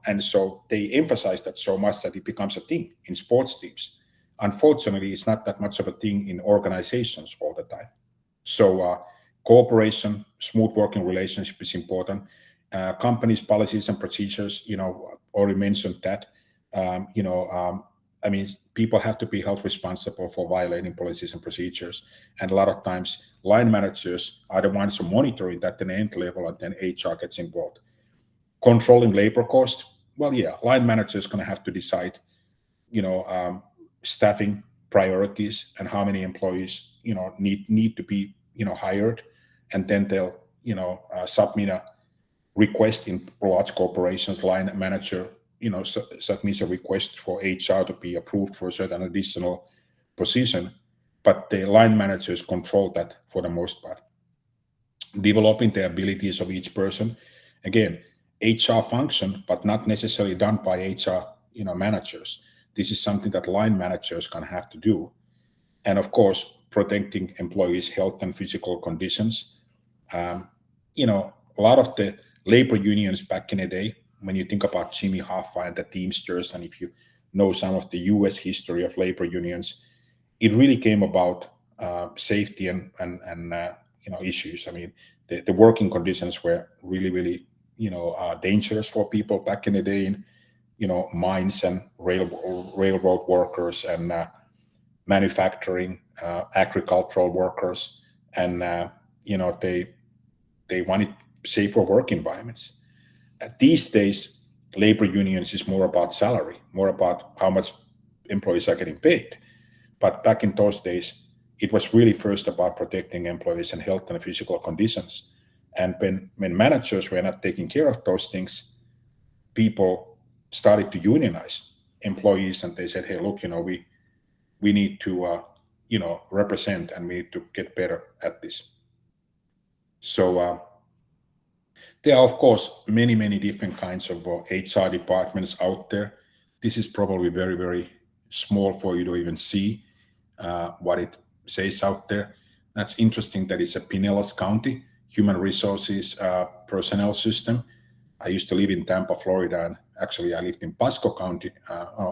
and so they emphasize that so much that it becomes a thing in sports teams. Unfortunately, it's not that much of a thing in organizations all the time. So cooperation, smooth working relationship is important. Companies, policies, and procedures, already mentioned that. I mean, people have to be held responsible for violating policies and procedures. And a lot of times, line managers are the ones who monitor it at the end level, and then HR gets involved. Controlling labor cost, well, yeah, line manager is going to have to decide, staffing priorities and how many employees, need to be, hired, and then they'll, submit a request in large corporations. Line manager, submits a request for HR to be approved for a certain additional position, but the line managers control that for the most part. Developing the abilities of each person, again, HR function, but not necessarily done by HR, managers. This is something that line managers can have to do. And of course, protecting employees' health and physical conditions. A lot of the labor unions back in the day, when you think about Jimmy Hoffa and the Teamsters, and if you know some of the US history of labor unions, it really came about safety and issues. I mean, the working conditions were really, really, dangerous for people back in the day in, mines and railroad workers and manufacturing, agricultural workers, and they wanted safer work environments. These days, labor unions is more about salary, more about how much employees are getting paid. But back in those days, it was really first about protecting employees and health and physical conditions. And when managers were not taking care of those things, people started to unionize employees, and they said, hey, look, we need to represent, and we need to get better at this. So there are, of course, many, many different kinds of HR departments out there. This is probably very, very small for you to even see what it says out there. That's interesting that it's a Pinellas County human resources personnel system. I used to live in Tampa, Florida, and actually I lived in Pasco County,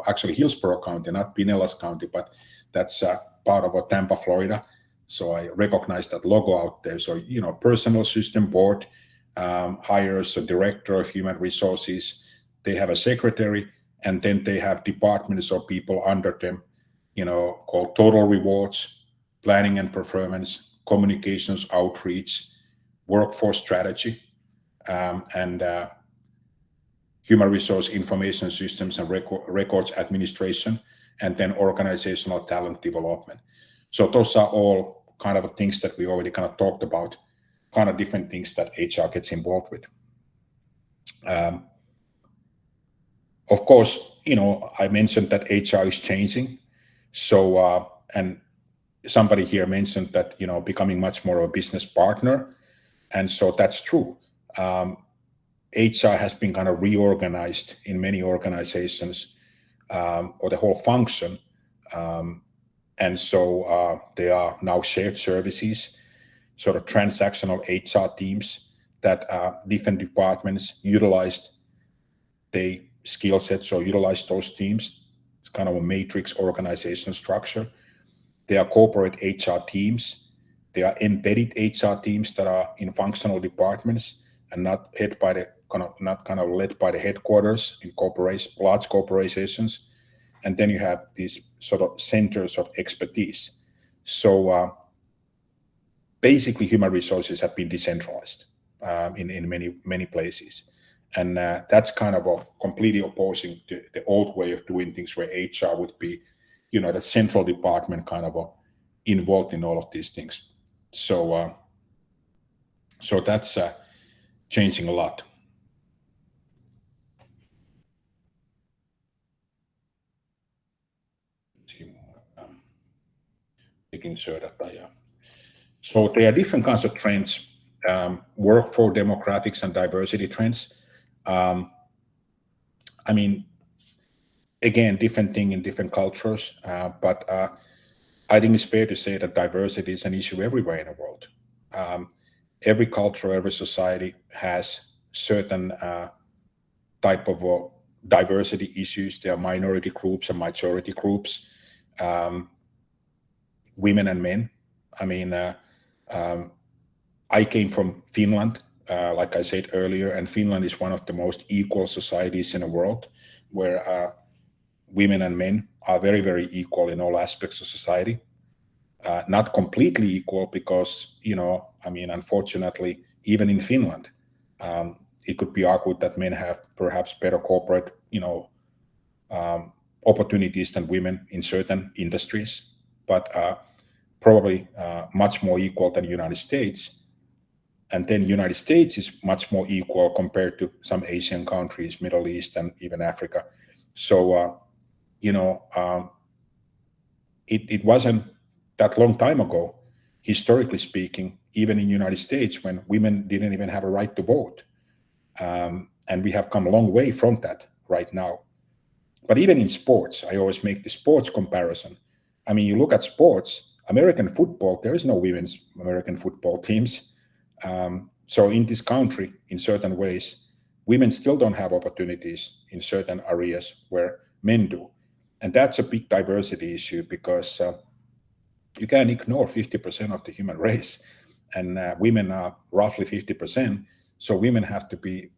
actually Hillsborough County, not Pinellas County, but that's part of Tampa, Florida. So I recognize that logo out there. So, personnel system board hires a director of human resources. They have a secretary, and then they have departments or people under them, called total rewards, planning and performance, communications, outreach, workforce strategy, and human resource information systems and records administration, and then organizational talent development. So those are all kind of things that we already kind of talked about, kind of different things that HR gets involved with. Of course, I mentioned that HR is changing. So, and somebody here mentioned that, becoming much more of a business partner. And so that's true. HR has been kind of reorganized in many organizations, or the whole function. And so there are now shared services, sort of transactional HR teams that different departments utilized the skill sets or utilize those teams. It's kind of a matrix organization structure. There are corporate HR teams. There are embedded HR teams that are in functional departments and not led by the headquarters in large corporations. And then you have these sort of centers of expertise. So basically, human resources have been decentralized in many places. And that's kind of a completely opposing to the old way of doing things, where HR would be, the central department kind of involved in all of these things. So that's changing a lot. making sure that so there are different kinds of trends, work for demographics and diversity trends. I mean, again, different thing in different cultures, but I think it's fair to say that diversity is an issue everywhere in the world. Every culture, every society has certain type of diversity issues. There are minority groups and majority groups, women and men. I mean, I came from Finland, like I said earlier, and Finland is one of the most equal societies in the world, where women and men are very, very equal in all aspects of society. Not completely equal because, I mean, unfortunately, even in Finland, it could be argued that men have perhaps better corporate, opportunities than women in certain industries, but probably much more equal than the United States. And then the United States is much more equal compared to some Asian countries, Middle East, and even Africa. So, it wasn't that long time ago, historically speaking, even in the United States, when women didn't even have a right to vote. And we have come a long way from that right now. But even in sports, I always make the sports comparison. I mean, you look at sports, American football, there is no women's American football teams. So in this country, in certain ways, women still don't have opportunities in certain areas where men do. And that's a big diversity issue because you can't ignore 50% of the human race, and women are roughly 50%. So women have to be,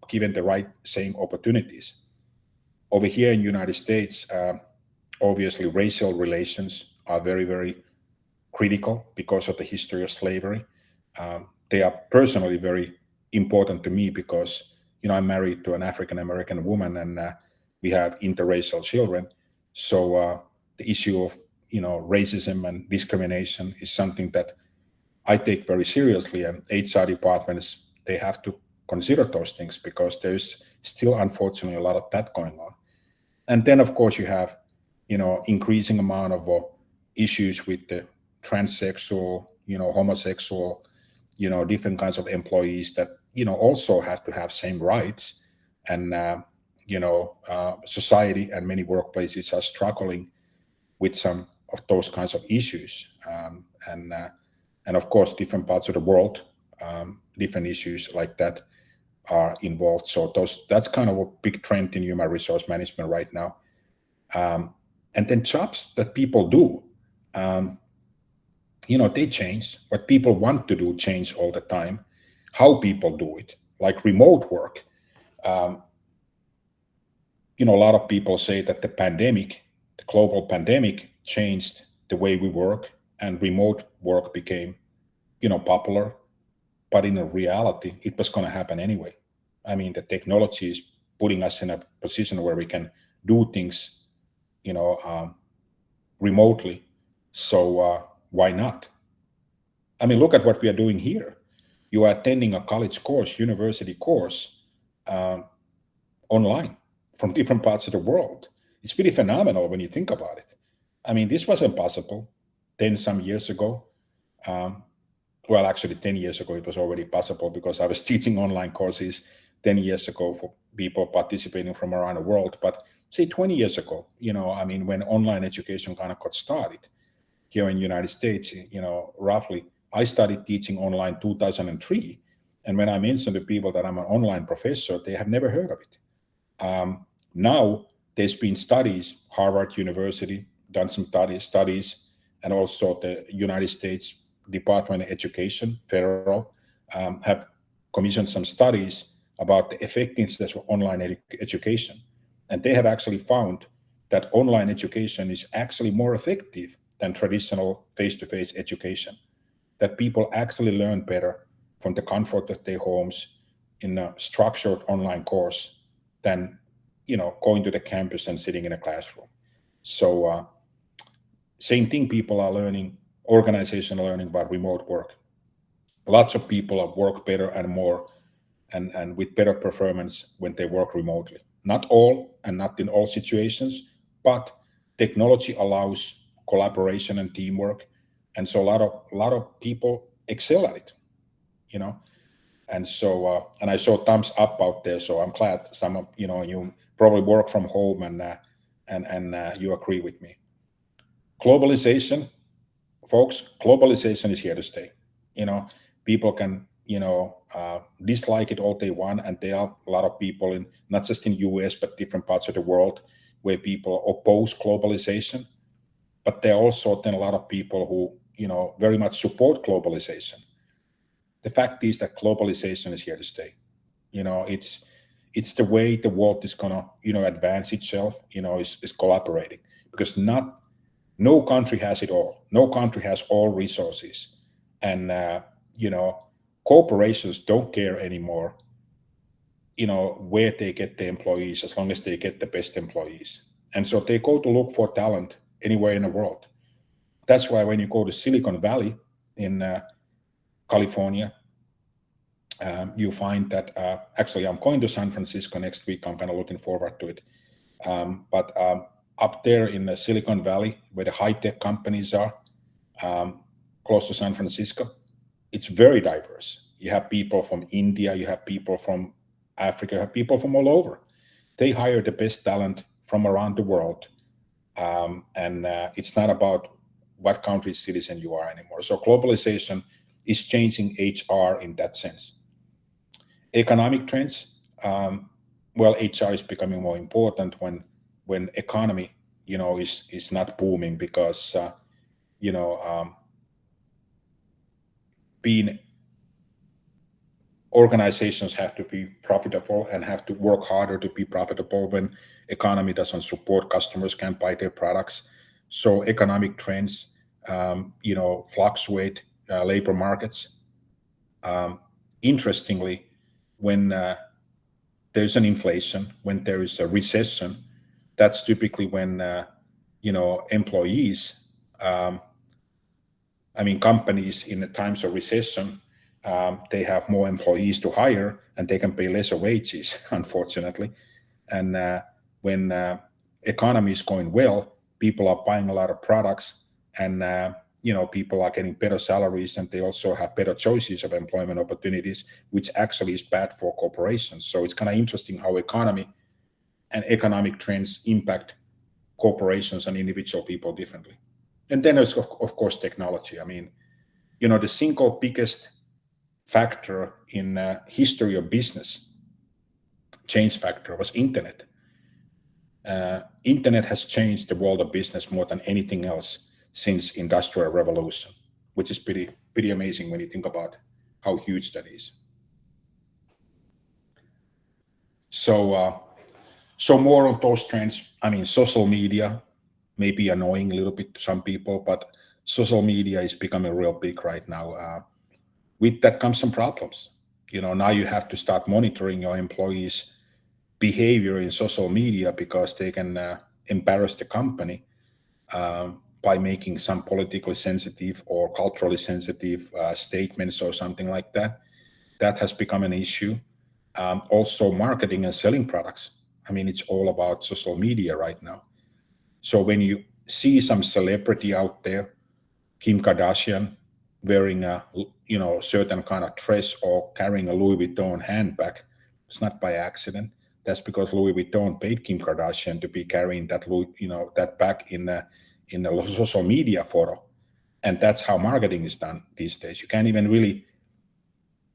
given the right same opportunities. Over here in the United States, obviously racial relations are very, very critical because of the history of slavery. They are personally very important to me because, I'm married to an African-American woman and we have interracial children. So the issue of, racism and discrimination is something that I take very seriously, and HR departments, they have to consider those things because there's still, unfortunately, a lot of that going on. And then, of course, you have, increasing amount of issues with the transsexual, homosexual, different kinds of employees that, also have to have same rights. And, society and many workplaces are struggling with some of those kinds of issues. And of course, different parts of the world, different issues like that are involved. So that's kind of a big trend in human resource management right now. And then jobs that people do, they change. What people want to do change all the time. How people do it, like remote work. A lot of people say that the global pandemic changed the way we work, and remote work became, popular. But in reality, it was going to happen anyway. I mean, the technology is putting us in a position where we can do things, remotely. So why not? I mean, look at what we are doing here. You are attending a college course, university course, online from different parts of the world. It's pretty phenomenal when you think about it. I mean, this wasn't possible 10 some years ago. Well, actually 10 years ago, it was already possible because I was teaching online courses 10 years ago for people participating from around the world. But say 20 years ago, when online education kind of got started here in the United States, roughly, I started teaching online 2003. And when I mentioned to people that I'm an online professor, they have never heard of it. Now, there's been studies, Harvard University done some studies, and also the United States Department of Education, federal, have commissioned some studies about the effectiveness of online education. And they have actually found that online education is actually more effective than traditional face-to-face education, that people actually learn better from the comfort of their homes in a structured online course than, going to the campus and sitting in a classroom. So same thing, people are learning, organizations are learning about remote work. Lots of people work better and more and with better performance when they work remotely. Not all and not in all situations, but technology allows collaboration and teamwork. And so a lot of people excel at it, you know. And so, and I saw thumbs up out there. So I'm glad some of, you know, you probably work from home and you agree with me. Globalization, folks, globalization is here to stay. You know, people can, you know, dislike it all they want. And there are a lot of people in, not just in US, but different parts of the world where people oppose globalization. But there are also then a lot of people who, you know, very much support globalization. The fact is that globalization is here to stay. You know, it's the way the world is gonna, you know, advance itself, you know, is collaborating, because no country has it all. No country has all resources. And, you know, corporations don't care anymore, you know, where they get the employees, as long as they get the best employees. And so they go to look for talent anywhere in the world. That's why when you go to Silicon Valley in California, you find that actually I'm going to San Francisco next week. I'm kind of looking forward to it. But up there in the Silicon Valley, where the high-tech companies are, close to San Francisco, it's very diverse. You have people from India, you have people from Africa, you have people from all over. They hire the best talent from around the world. And it's not about what country's citizen you are anymore. So globalization is changing HR in that sense. Economic trends, well, HR is becoming more important when economy, you know, is not booming, because you know, being organizations have to be profitable and have to work harder to be profitable. When economy doesn't support, customers can't buy their products. So economic trends, you know, fluctuate labor markets. Interestingly, when there's an inflation, when there is a recession, that's typically when, you know, employees, I mean, companies in the times of recession, they have more employees to hire and they can pay lesser wages, unfortunately. And when economy is going well, people are buying a lot of products, and you know, people are getting better salaries, and they also have better choices of employment opportunities, which actually is bad for corporations. So it's kind of interesting how economy and economic trends impact corporations and individual people differently. And then there's, of course, technology. I mean, you know, the single biggest factor in history of business, change factor, was internet. Internet has changed the world of business more than anything else since Industrial Revolution, which is pretty amazing when you think about how huge that is. So, so more on those trends. I mean, social media may be annoying a little bit to some people, but social media is becoming real big right now. With that comes some problems. You know, now you have to start monitoring your employees' behavior in social media, because they can embarrass the company by making some politically sensitive or culturally sensitive statements or something like that. That has become an issue. Also, marketing and selling products. I mean, it's all about social media right now. So when you see some celebrity out there, Kim Kardashian, wearing a, you know, certain kind of dress or carrying a Louis Vuitton handbag, it's not by accident. That's because Louis Vuitton paid Kim Kardashian to be carrying that, you know, that bag in a social media photo. And that's how marketing is done these days. You can't even really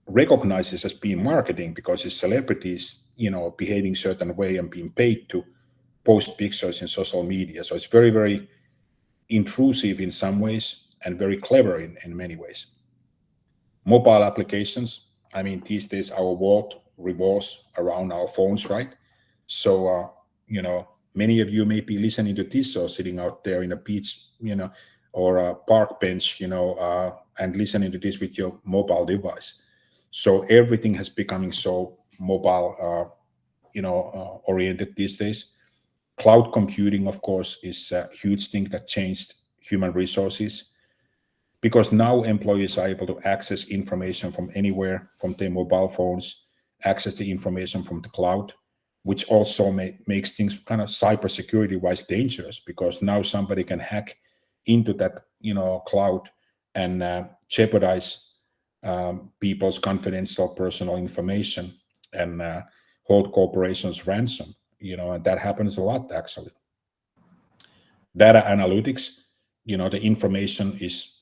recognize this as being marketing, because it's celebrities, you know, behaving certain way and being paid to post pictures in social media. So it's very, very intrusive in some ways and very clever in many ways. Mobile applications. I mean, these days our world revolves around our phones, right? So, you know, many of you may be listening to this or sitting out there in a beach, you know, or a park bench, you know, and listening to this with your mobile device. So everything has becoming so mobile, you know, oriented these days. Cloud computing, of course, is a huge thing that changed human resources, because now employees are able to access information from anywhere, from their mobile phones, access the information from the cloud, which also makes things kind of cybersecurity-wise dangerous, because now somebody can hack into that, cloud and jeopardize people's confidential personal information and hold corporations ransom, and that happens a lot actually. Data analytics, the information is,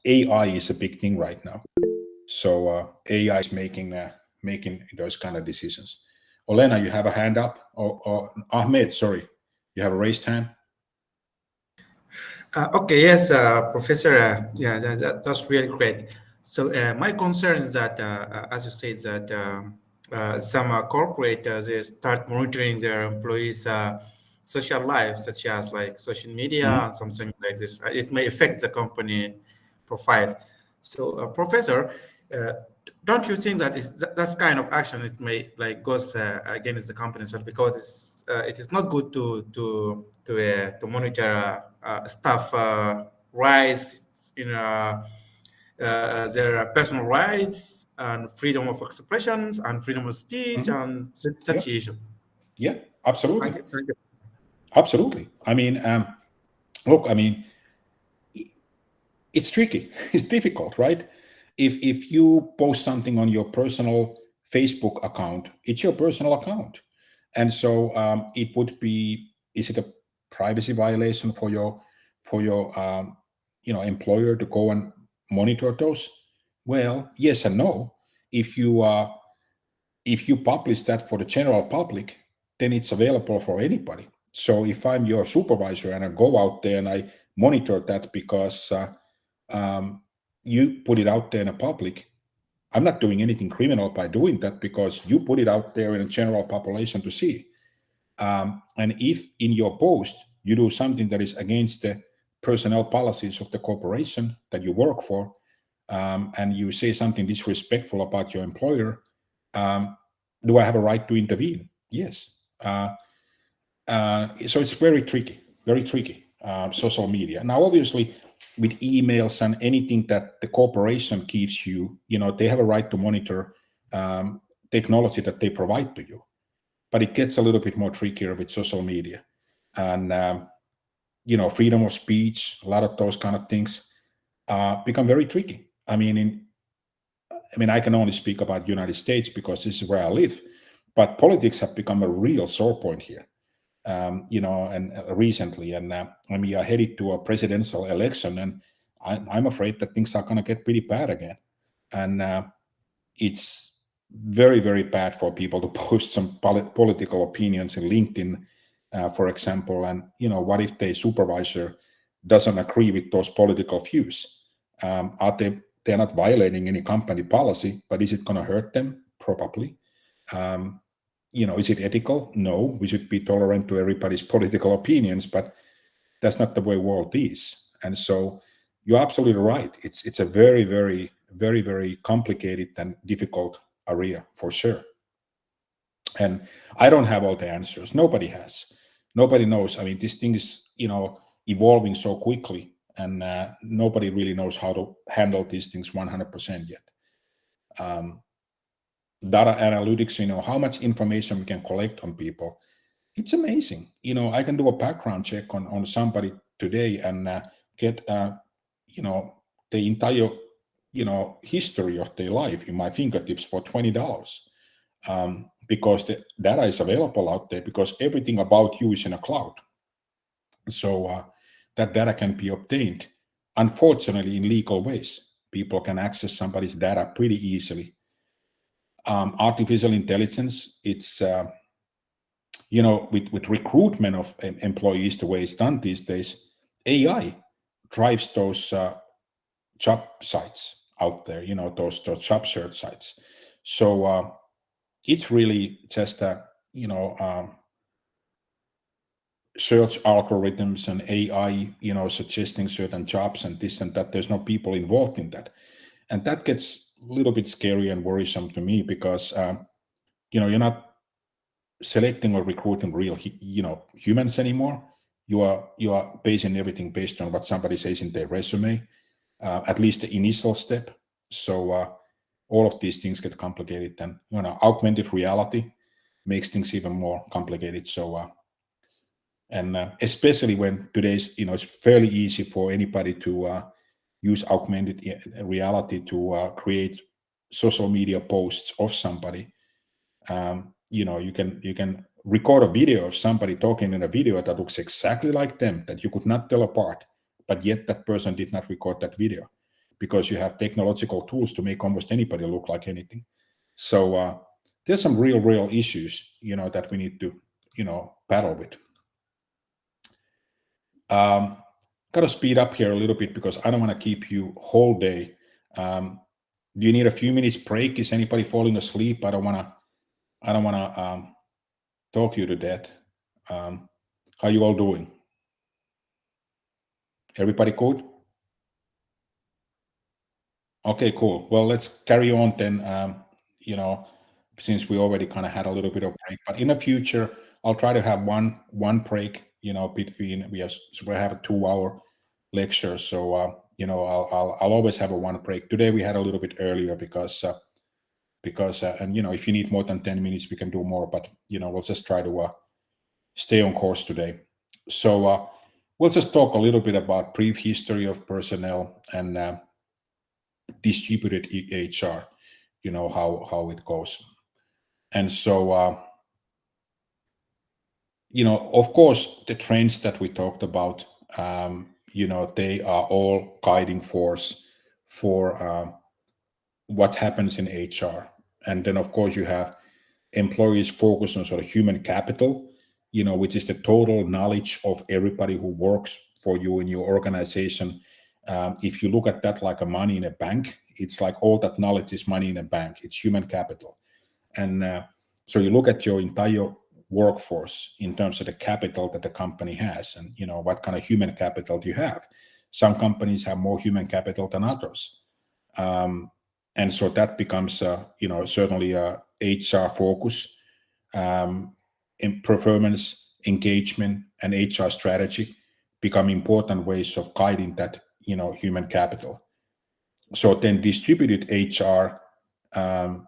AI is a big thing right now. So AI is making those kind of decisions. Olena, you have a hand up, or Ahmed, sorry, you have a raised hand. Okay, yes, Professor. Yeah, that's really great. So my concern is that, as you said, that some corporates they start monitoring their employees' social life, such as like social media and something like this. It may affect the company profile. So, Professor, don't you think that that's kind of action it may like goes against the company, so because it is not good to monitor staff rights, their personal rights and freedom of expressions and freedom of speech and such issue. Yeah, absolutely. Thank you. Absolutely. I mean, look, I mean, it's tricky. It's difficult, right? If you post something on your personal Facebook account, it's your personal account, and so it would be. Is it a privacy violation for your employer to go and monitor those? Well, yes and no. If you publish that for the general public, then it's available for anybody. So if I'm your supervisor and I go out there and I monitor that because you put it out there in the public, I'm not doing anything criminal by doing that because you put it out there in the general population to see. And if in your post you do something that is against the personnel policies of the corporation that you work for, and you say something disrespectful about your employer, do I have a right to intervene? Yes. So it's very tricky, social media. Now, obviously, with emails and anything that the corporation gives you, they have a right to monitor technology that they provide to you. But it gets a little bit more trickier with social media. And, freedom of speech, a lot of those kind of things become very tricky. I mean, I can only speak about the United States because this is where I live. But politics have become a real sore point here. And recently, and we are headed to a presidential election, and I'm afraid that things are going to get pretty bad again. And it's very, very bad for people to post some political opinions in LinkedIn, for example. And what if the supervisor doesn't agree with those political views? They're not violating any company policy, but is it going to hurt them? Probably. Is it ethical? No, we should be tolerant to everybody's political opinions, but that's not the way the world is. And so you're absolutely right. It's a very, very, very, very complicated and difficult area for sure. And I don't have all the answers. Nobody has. Nobody knows. I mean, this thing is, evolving so quickly, and nobody really knows how to handle these things 100% yet. Data analytics, how much information we can collect on people. It's amazing. I can do a background check on somebody today and get, the entire, history of their life in my fingertips for $20 because the data is available out there because everything about you is in a cloud. So that data can be obtained, unfortunately, in legal ways. People can access somebody's data pretty easily. Artificial intelligence, it's, with recruitment of employees, the way it's done these days, AI drives those job sites out there, those job search sites. So it's really just search algorithms and AI, suggesting certain jobs and this and that. There's no people involved in that. And that gets a little bit scary and worrisome to me because, you're not selecting or recruiting real, humans anymore. You are basing everything based on what somebody says in their resume, at least the initial step. So all of these things get complicated, and augmented reality makes things even more complicated. So And especially when today's, it's fairly easy for anybody to use augmented reality to create social media posts of somebody. You can record a video of somebody talking in a video that looks exactly like them, that you could not tell apart, but yet that person did not record that video, because you have technological tools to make almost anybody look like anything. So there's some real issues, that we need to, battle with. Got to speed up here a little bit because I don't want to keep you whole day. Do you need a few minutes break? Is anybody falling asleep? I don't want to talk you to death. How you all doing? Everybody good? Okay, cool. Well, let's carry on then. Since we already kind of had a little bit of break, but in the future, I'll try to have one break. Between we have a 2-hour lecture, so I'll always have a one break. Today we had a little bit earlier because and if you need more than 10 minutes, we can do more. But we'll just try to stay on course today. So we'll just talk a little bit about brief history of personnel and distributed HR. How it goes. And so, of course, the trends that we talked about, they are all guiding force for what happens in HR. And then, of course, you have employees focus on sort of human capital, which is the total knowledge of everybody who works for you in your organization. If you look at that like a money in a bank, it's like all that knowledge is money in a bank. It's human capital. And so you look at your entire workforce in terms of the capital that the company has, and what kind of human capital do you have. Some companies have more human capital than others, and so that becomes certainly a HR focus, in performance, engagement, and HR strategy become important ways of guiding that human capital. So then distributed HR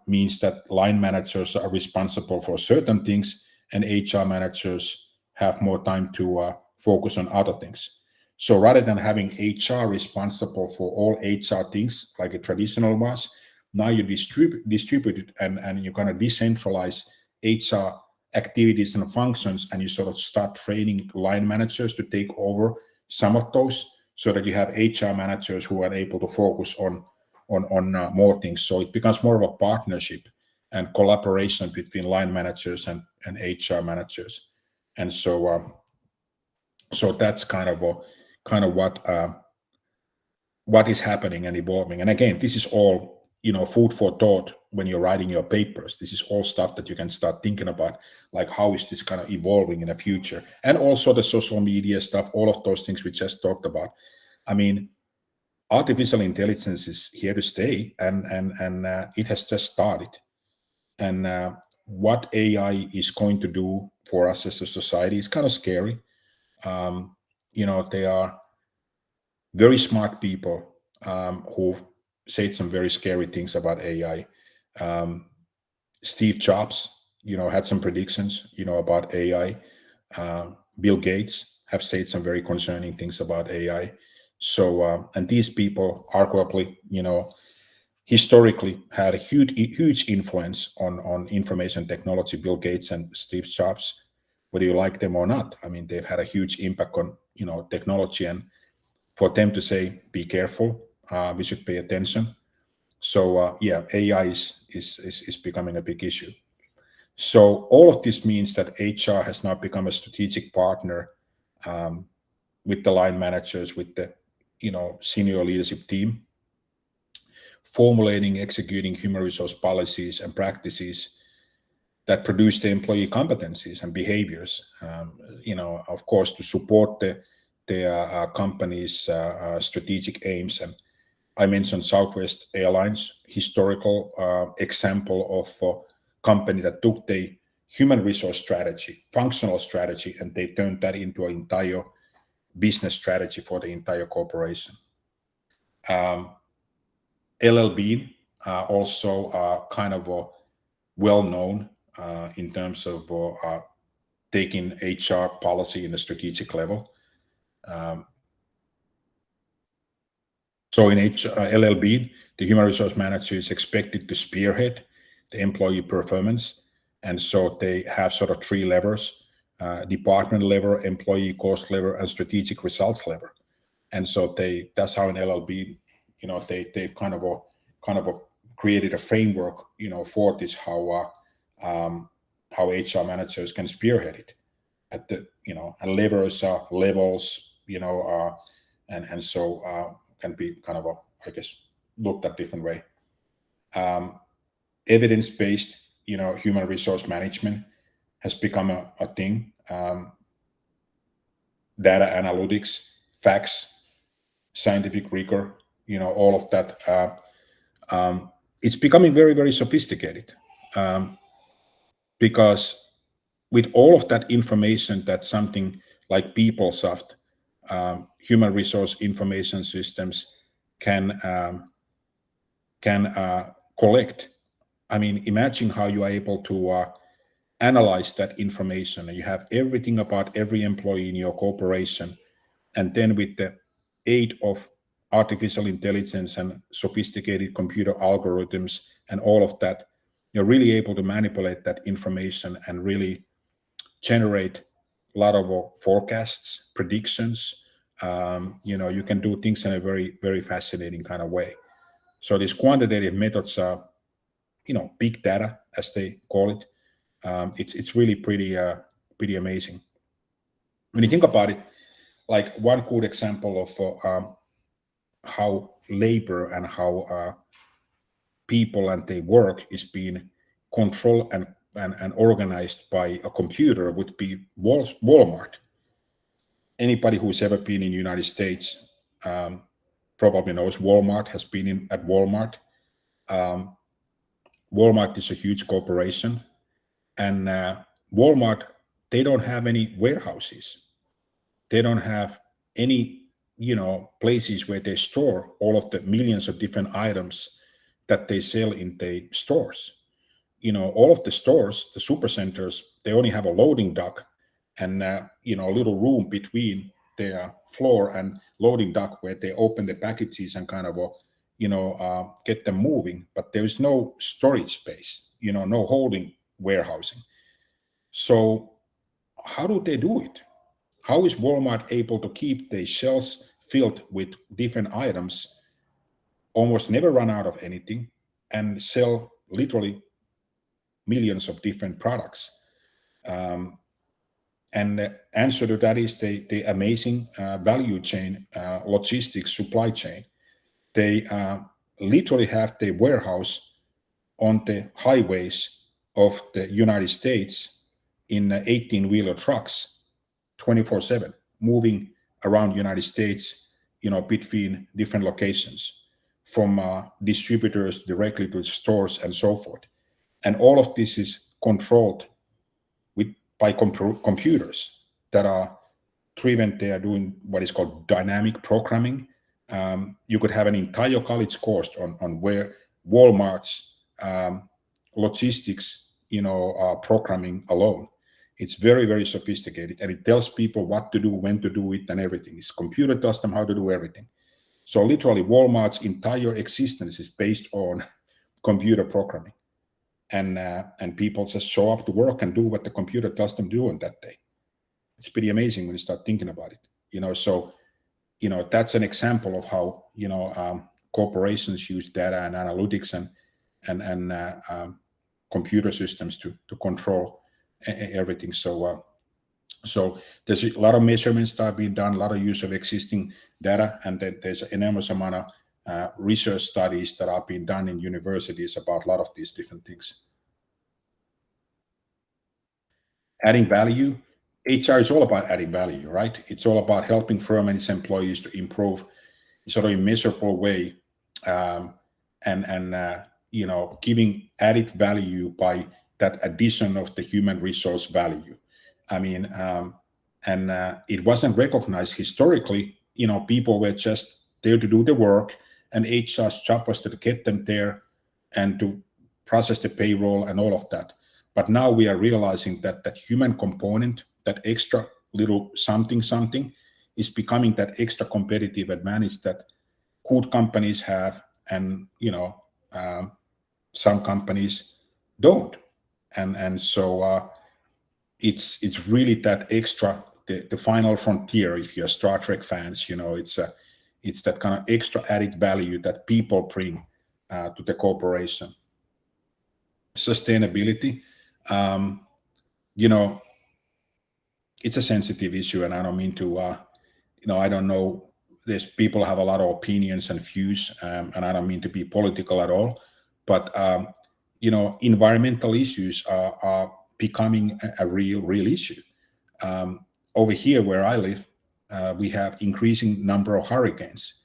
means that line managers are responsible for certain things and HR managers have more time to focus on other things. So rather than having HR responsible for all HR things like a traditional was, now you distribute it and you kind of decentralize HR activities and functions, and you sort of start training line managers to take over some of those, so that you have HR managers who are able to focus on more things. So it becomes more of a partnership and collaboration between line managers and HR managers. And so so that's kind of what is happening and evolving. And again, this is all food for thought when you're writing your papers. This is all stuff that you can start thinking about, like how is this kind of evolving in the future. And also the social media stuff, all of those things we just talked about. I mean, artificial intelligence is here to stay, and it has just started. And what AI is going to do for us as a society is kind of scary. They are very smart people who said some very scary things about AI. Steve Jobs, had some predictions, about AI. Bill Gates have said some very concerning things about AI. So, and these people arguably, historically had a huge influence on information technology, Bill Gates and Steve Jobs, whether you like them or not. I mean, they've had a huge impact on, technology, and for them to say, be careful, we should pay attention. So, yeah, AI is becoming a big issue. So all of this means that HR has now become a strategic partner with the line managers, with the senior leadership team, formulating, executing human resource policies and practices that produce the employee competencies and behaviors. Of course, to support the company's strategic aims. And I mentioned Southwest Airlines, historical example of a company that took the human resource strategy, functional strategy, and they turned that into an entire business strategy for the entire corporation. LLB also kind of well known in terms of taking HR policy in a strategic level. So in LLB, the human resource manager is expected to spearhead the employee performance. And so they have sort of three levers: department level, employee cost level, and strategic results level. And so that's how in LLB, they kind of created a framework, for this, how HR managers can spearhead it at the, and levers are levels, and so can be kind of I guess, looked at different way. Evidence-based, human resource management has become a thing. Data analytics, facts, scientific rigor, all of that. It's becoming very, very sophisticated, because with all of that information that something like PeopleSoft, human resource information systems can collect. I mean, imagine how you are able to analyze that information, and you have everything about every employee in your corporation, and then with the aid of artificial intelligence and sophisticated computer algorithms and all of that, you're really able to manipulate that information and really generate a lot of forecasts, predictions. You can do things in a very, very fascinating kind of way. So these quantitative methods are, big data, as they call it. It's really pretty amazing. When you think about it, like one good example of how labor and how people and their work is being controlled and organized by a computer would be Walmart. Anybody who's ever been in the United States probably knows Walmart, has been at Walmart. Walmart is a huge corporation, and Walmart, they don't have any warehouses. They don't have any, places where they store all of the millions of different items that they sell in the stores. All of the stores, the supercenters, they only have a loading dock and, a little room between their floor and loading dock where they open the packages and kind of, get them moving. But there is no storage space, no holding warehousing. So how do they do it? How is Walmart able to keep their shelves filled with different items, almost never run out of anything, and sell literally millions of different products? And the answer to that is the amazing value chain, logistics, supply chain. They literally have their warehouse on the highways of the United States in 18-wheeler trucks, 24/7, moving around the United States, between different locations, from distributors directly to stores and so forth. And all of this is controlled by computers that are driven. They are doing what is called dynamic programming. You could have an entire college course on where Walmart's logistics, programming alone. It's very, very sophisticated, and it tells people what to do, when to do it, and everything. This computer tells them how to do everything. So literally, Walmart's entire existence is based on computer programming, and people just show up to work and do what the computer tells them to do on that day. It's pretty amazing when you start thinking about it. So that's an example of how corporations use data and analytics and computer systems to control everything. So there's a lot of measurements that are being done, a lot of use of existing data, and then there's an enormous amount of research studies that are being done in universities about a lot of these different things. Adding value. HR is all about adding value, right? It's all about helping firm and its employees to improve in sort of a measurable way, and giving added value by that addition of the human resource value. I mean, it wasn't recognized historically. People were just there to do the work, and HR's job was to get them there and to process the payroll and all of that. But now we are realizing that that human component, that extra little something is becoming that extra competitive advantage that good companies have, and some companies don't. And so it's really that extra, the final frontier. If you're Star Trek fans, it's that kind of extra added value that people bring to the corporation. Sustainability, it's a sensitive issue, and I don't mean to, I don't know. There's people have a lot of opinions and views, and I don't mean to be political at all, but environmental issues are becoming a real issue. Over here where I live, we have increasing number of hurricanes,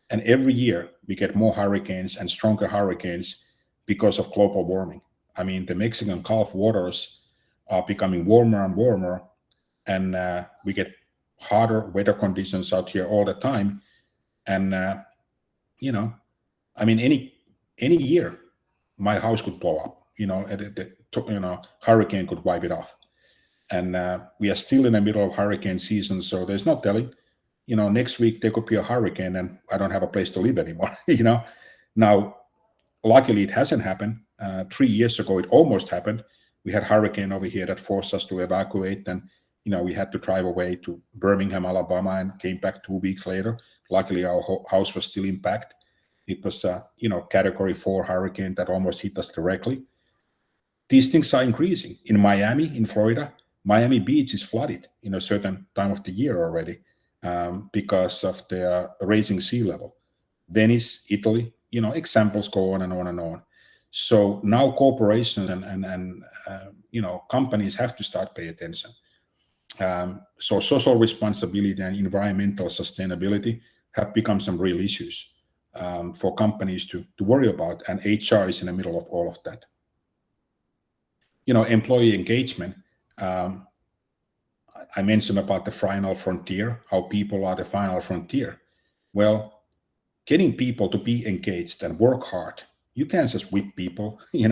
and every year we get more hurricanes and stronger hurricanes because of global warming. I mean, the Mexican Gulf waters are becoming warmer and warmer, and we get hotter weather conditions out here all the time. And I mean, any year my house could blow up. Hurricane could wipe it off. And we are still in the middle of hurricane season, so there's no telling. Next week there could be a hurricane and I don't have a place to live anymore. Now, luckily it hasn't happened. 3 years ago it almost happened. We had a hurricane over here that forced us to evacuate, and we had to drive away to Birmingham, Alabama, and came back 2 weeks later. Luckily our house was still intact. It was a category 4 hurricane that almost hit us directly. These things are increasing. In Miami, in Florida, Miami Beach is flooded in a certain time of the year already because of the rising sea level. Venice, Italy, examples go on and on and on. So now corporations and companies have to start paying attention. So social responsibility and environmental sustainability have become some real issues for companies to worry about, and HR is in the middle of all of that. Employee engagement. I mentioned about the final frontier, how people are the final frontier. Well, getting people to be engaged and work hard, you can't just whip people, you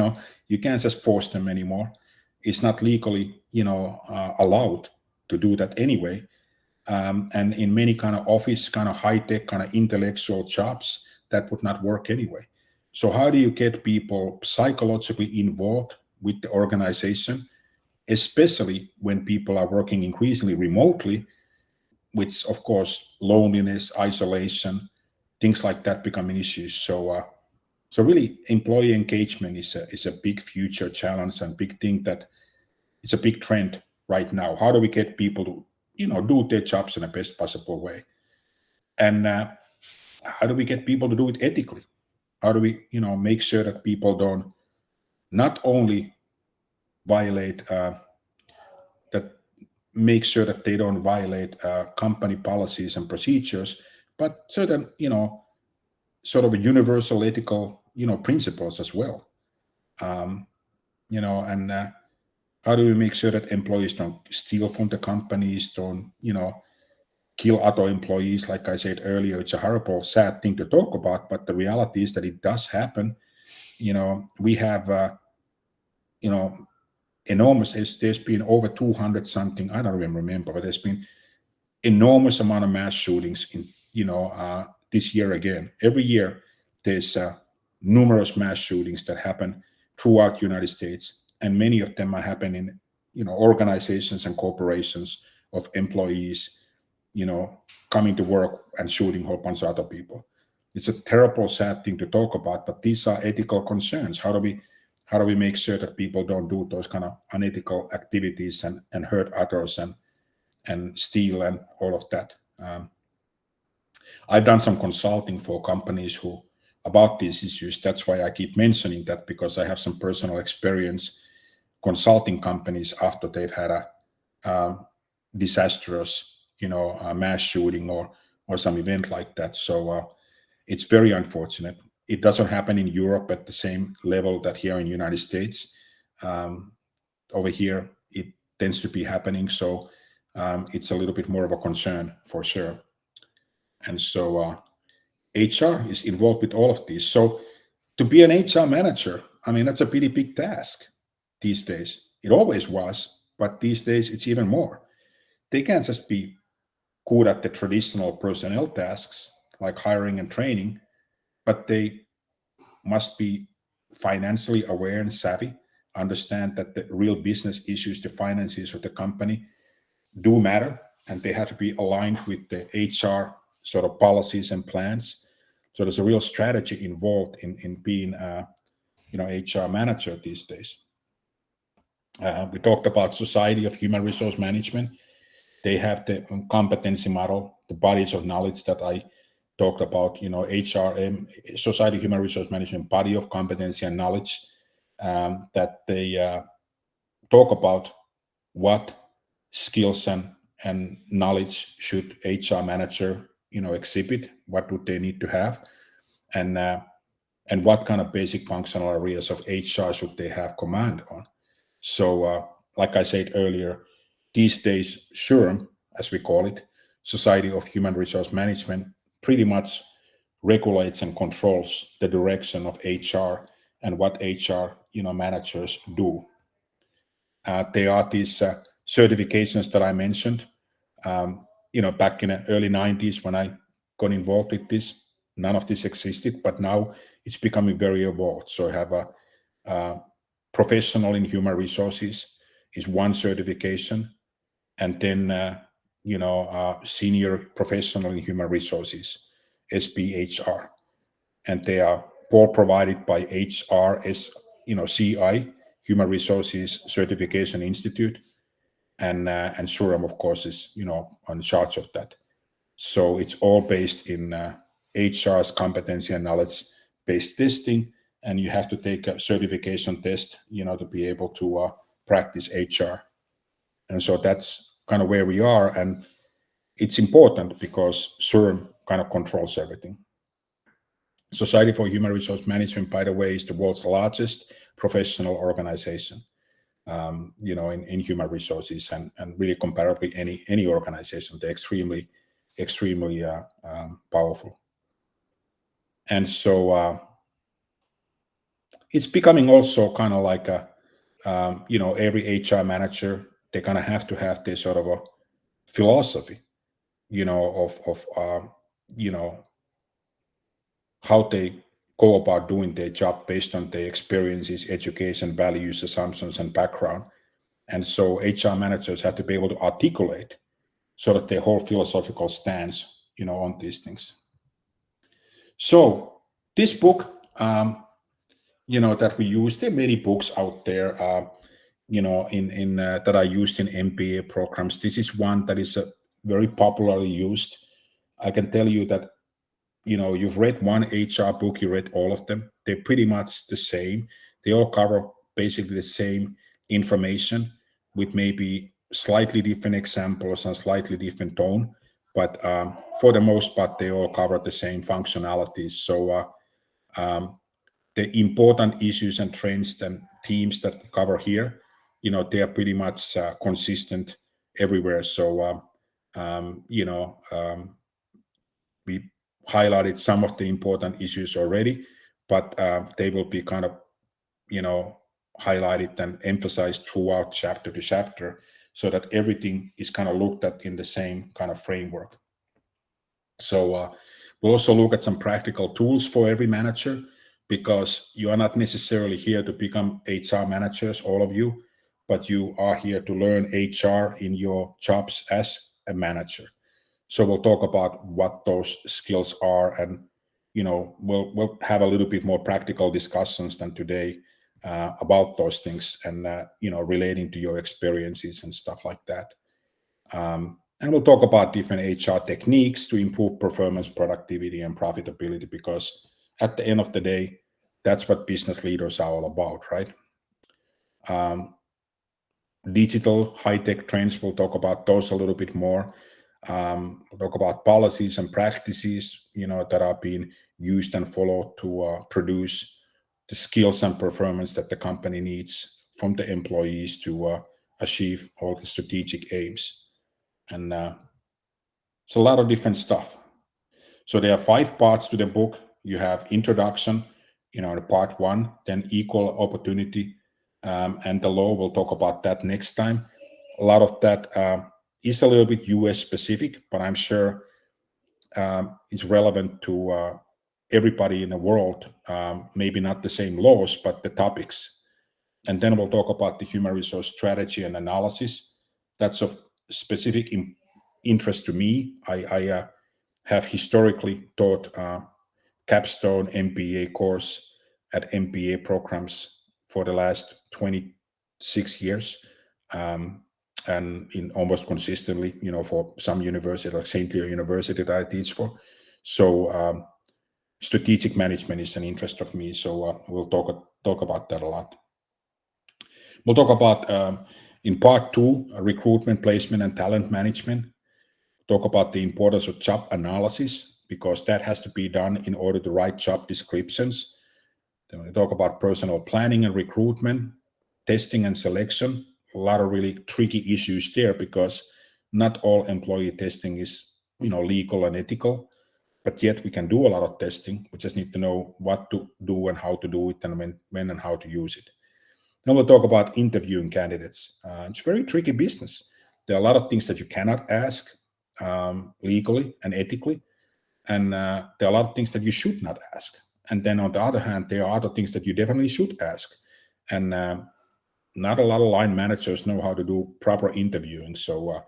can't just force them anymore. It's not legally, allowed to do that anyway. And in many kind of office, kind of high-tech, kind of intellectual jobs, that would not work anyway. So how do you get people psychologically involved with the organization, especially when people are working increasingly remotely, which of course loneliness, isolation, things like that become an issue. So really employee engagement is a big future challenge and big thing that it's a big trend right now. How do we get people to do their jobs in the best possible way? And how do we get people to do it ethically? How do we make sure that people don't not only violate make sure that they don't violate company policies and procedures, but certain sort of universal ethical principles as well. And how do we make sure that employees don't steal from the companies, don't kill other employees? Like I said earlier, it's a horrible, sad thing to talk about, but the reality is that it does happen. We have enormous, there's been over 200 something, I don't even remember, but there's been enormous amount of mass shootings in this year again. Every year there's numerous mass shootings that happen throughout the United States, and many of them are happening organizations and corporations of employees coming to work and shooting a whole bunch of other people. It's a terrible, sad thing to talk about, but these are ethical concerns. How do we make sure that people don't do those kind of unethical activities and hurt others and steal and all of that? I've done some consulting for companies about these issues. That's why I keep mentioning that, because I have some personal experience consulting companies after they've had a disastrous, a mass shooting or some event like that. So it's very unfortunate. It doesn't happen in Europe at the same level that here in the United States. Over here, it tends to be happening. So it's a little bit more of a concern for sure. And so HR is involved with all of these. So to be an HR manager, I mean, that's a pretty big task. these days. It always was, but these days it's even more. They can't just be good at the traditional personnel tasks like hiring and training, but they must be financially aware and savvy, understand that the real business issues, the finances of the company do matter, and they have to be aligned with the HR sort of policies and plans. So there's a real strategy involved in being HR manager these days. We talked about Society of Human Resource Management. They have the competency model, the bodies of knowledge that I talked about, HRM, Society of Human Resource Management, body of competency and knowledge, that they talk about what skills and knowledge should HR manager, exhibit, what would they need to have, and what kind of basic functional areas of HR should they have command on. So, like I said earlier, these days, SHRM, as we call it, Society of Human Resource Management, pretty much regulates and controls the direction of HR and what HR, managers do. There are these certifications that I mentioned. Back in the early 90s when I got involved with this, none of this existed, but now it's becoming very evolved. So I have a professional in human resources is one certification, and then senior professional in human resources, SPHR, and they are all provided by HRS, CI, Human Resources Certification Institute, and SHRM, of course, is on charge of that. So it's all based in HR's competency and knowledge based testing, and you have to take a certification test, to be able to practice HR. And so that's kind of where we are, and it's important because SHRM kind of controls everything. Society for Human Resource Management, by the way, is the world's largest professional organization, in human resources, and really comparably any organization. They're extremely powerful. And so it's becoming also kind of like every HR manager, they kind of have to have this sort of a philosophy, of how they go about doing their job based on their experiences, education, values, assumptions, and background. And so HR managers have to be able to articulate sort of their whole philosophical stance, on these things. So this book, that we use, there are many books out there, that are used in MBA programs. This is one that is very popularly used. I can tell you that, you've read one HR book, you read all of them. They're pretty much the same. They all cover basically the same information with maybe slightly different examples and slightly different tone. But for the most part, they all cover the same functionalities. So the important issues and trends and themes that we cover here, they are pretty much consistent everywhere. So, we highlighted some of the important issues already, but they will be kind of, highlighted and emphasized throughout chapter to chapter, so that everything is kind of looked at in the same kind of framework. So we'll also look at some practical tools for every manager, because you are not necessarily here to become HR managers, all of you, but you are here to learn HR in your jobs as a manager. So we'll talk about what those skills are, and we'll have a little bit more practical discussions than today about those things, and relating to your experiences and stuff like that. And we'll talk about different HR techniques to improve performance, productivity, and profitability, because at the end of the day, that's what business leaders are all about, right? Digital high-tech trends, we'll talk about those a little bit more. We'll talk about policies and practices, that are being used and followed to produce the skills and performance that the company needs from the employees to achieve all the strategic aims. And it's a lot of different stuff. So there are 5 parts to the book. You have introduction, the part 1, then equal opportunity, and the law. We'll talk about that next time. A lot of that is a little bit US specific, but I'm sure it's relevant to everybody in the world. Maybe not the same laws, but the topics. And then we'll talk about the human resource strategy and analysis. That's of specific interest to me. I have historically taught capstone MBA course at MBA programs for the last 26 years, and in almost consistently, for some university like St. Leo University that I teach for. So strategic management is an interest of me. So we'll talk about that a lot. We'll talk about in part 2, recruitment, placement, and talent management. Talk about the importance of job analysis, because that has to be done in order to write job descriptions. Then we talk about personal planning and recruitment, testing and selection. A lot of really tricky issues there, because not all employee testing is, legal and ethical, but yet we can do a lot of testing. We just need to know what to do and how to do it, and when and how to use it. Then we'll talk about interviewing candidates. It's very tricky business. There are a lot of things that you cannot ask legally and ethically, and there are a lot of things that you should not ask. And then on the other hand, there are other things that you definitely should ask. And not a lot of line managers know how to do proper interviewing. So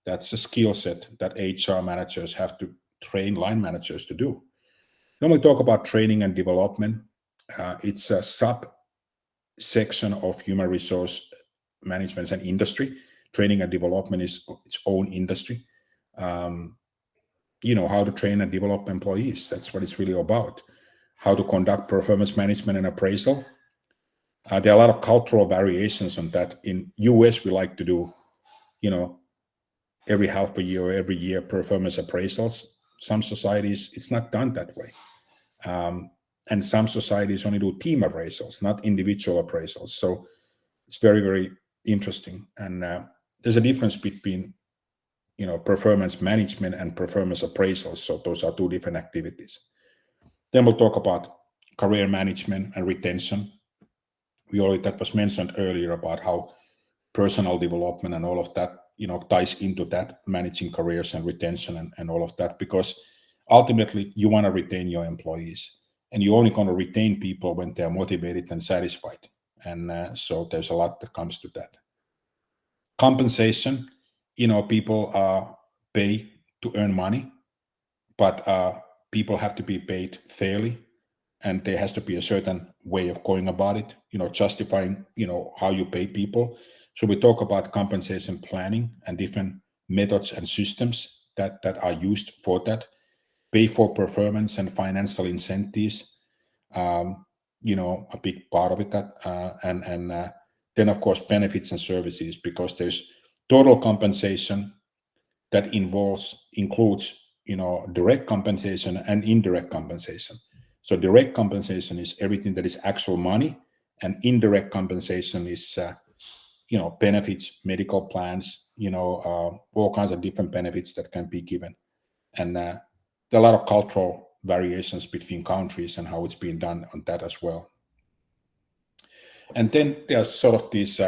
that's a skill set that HR managers have to train line managers to do. Then we talk about training and development. It's a subsection of human resource management and industry. Training and development is its own industry. How to train and develop employees. That's what it's really about. How to conduct performance management and appraisal. There are a lot of cultural variations on that. In US, we like to do, every half a year or every year performance appraisals. Some societies, it's not done that way. And some societies only do team appraisals, not individual appraisals. So it's very, very interesting. And there's a difference between, performance management and performance appraisals. So those are two different activities. Then we'll talk about career management and retention. That was mentioned earlier about how personal development and all of that, ties into that, managing careers and retention and all of that, because ultimately you want to retain your employees, and you're only going to retain people when they're motivated and satisfied. And so there's a lot that comes to that. Compensation, people pay to earn money, but people have to be paid fairly, and there has to be a certain way of going about it, justifying, how you pay people. So we talk about compensation planning and different methods and systems that are used for that. Pay for performance and financial incentives, a big part of it. And then, of course, benefits and services, because there's total compensation that includes, direct compensation and indirect compensation. So direct compensation is everything that is actual money, and indirect compensation is, benefits, medical plans, all kinds of different benefits that can be given. And there are a lot of cultural variations between countries and how it's being done on that as well. And then there's sort of these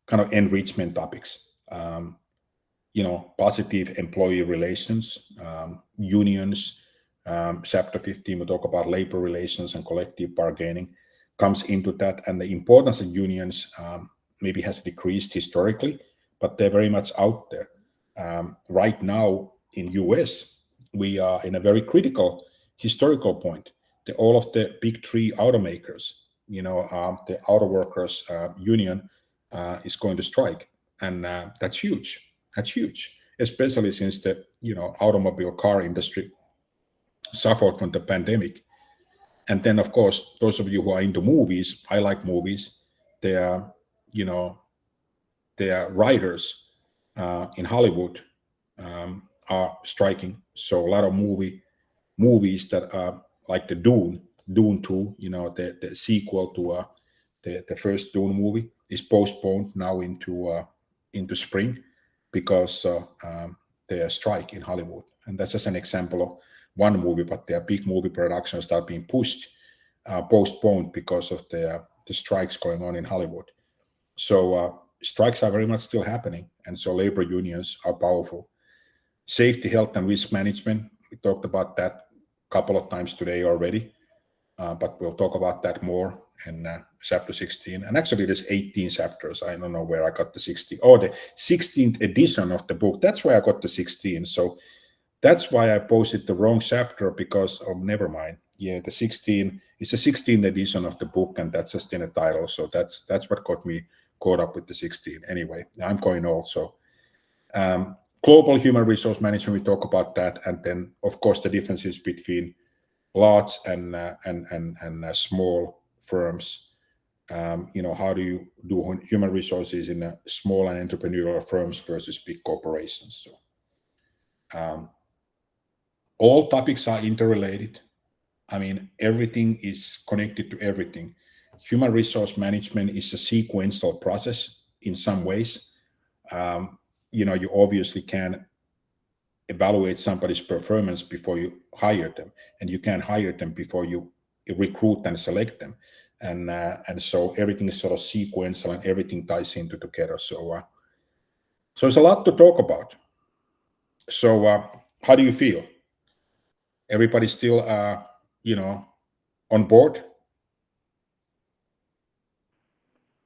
kind of enrichment topics, positive employee relations, unions. Chapter 15, we talk about labor relations and collective bargaining, comes into that. And the importance of unions maybe has decreased historically, but they're very much out there. Right now in US, we are in a very critical historical point. All of the big three automakers, the auto workers union is going to strike. And that's huge. That's huge, especially since the, automobile car industry suffered from the pandemic. And then, of course, those of you who are into movies, I like movies, they are, their writers in Hollywood are striking. So a lot of movies that are like the Dune 2, the sequel to the first Dune movie is postponed now into spring, because they are strike in Hollywood. And that's just an example of one movie, but there are big movie productions that are being postponed because of the strikes going on in Hollywood. So strikes are very much still happening, and so labor unions are powerful. Safety, health, and risk management. We talked about that a couple of times today already, but we'll talk about that more in chapter 16. And actually, there's 18 chapters. I don't know where I got the 16. Oh, the 16th edition of the book. That's where I got the 16. So that's why I posted the wrong chapter, because, oh, never mind. Yeah, the 16 is the 16th edition of the book, and that's just in the title. So that's what got me caught up with the 16. Anyway, I'm going also. Global human resource management, we talk about that, and then of course the differences between large and small firms. How do you do human resources in small and entrepreneurial firms versus big corporations? So all topics are interrelated. I mean, everything is connected to everything. Human resource management is a sequential process in some ways. You obviously can evaluate somebody's performance before you hire them, and you can't hire them before you recruit and select them. And so everything is sort of sequential, and everything ties into together. So it's a lot to talk about. So how do you feel? Everybody still, on board?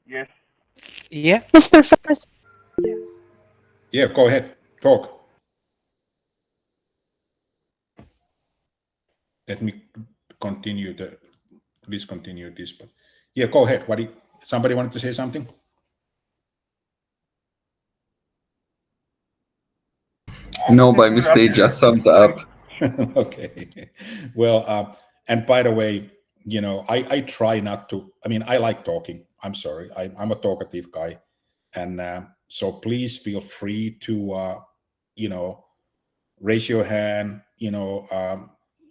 Yes. Yeah. Mr. First, Yeah, go ahead, talk. Let me discontinue this, but yeah, go ahead. Somebody wanted to say something? No, by mistake, just thumbs up. Okay. Well, and by the way, I try not to. I mean, I like talking. I'm sorry. I'm a talkative guy, and so please feel free to, raise your hand.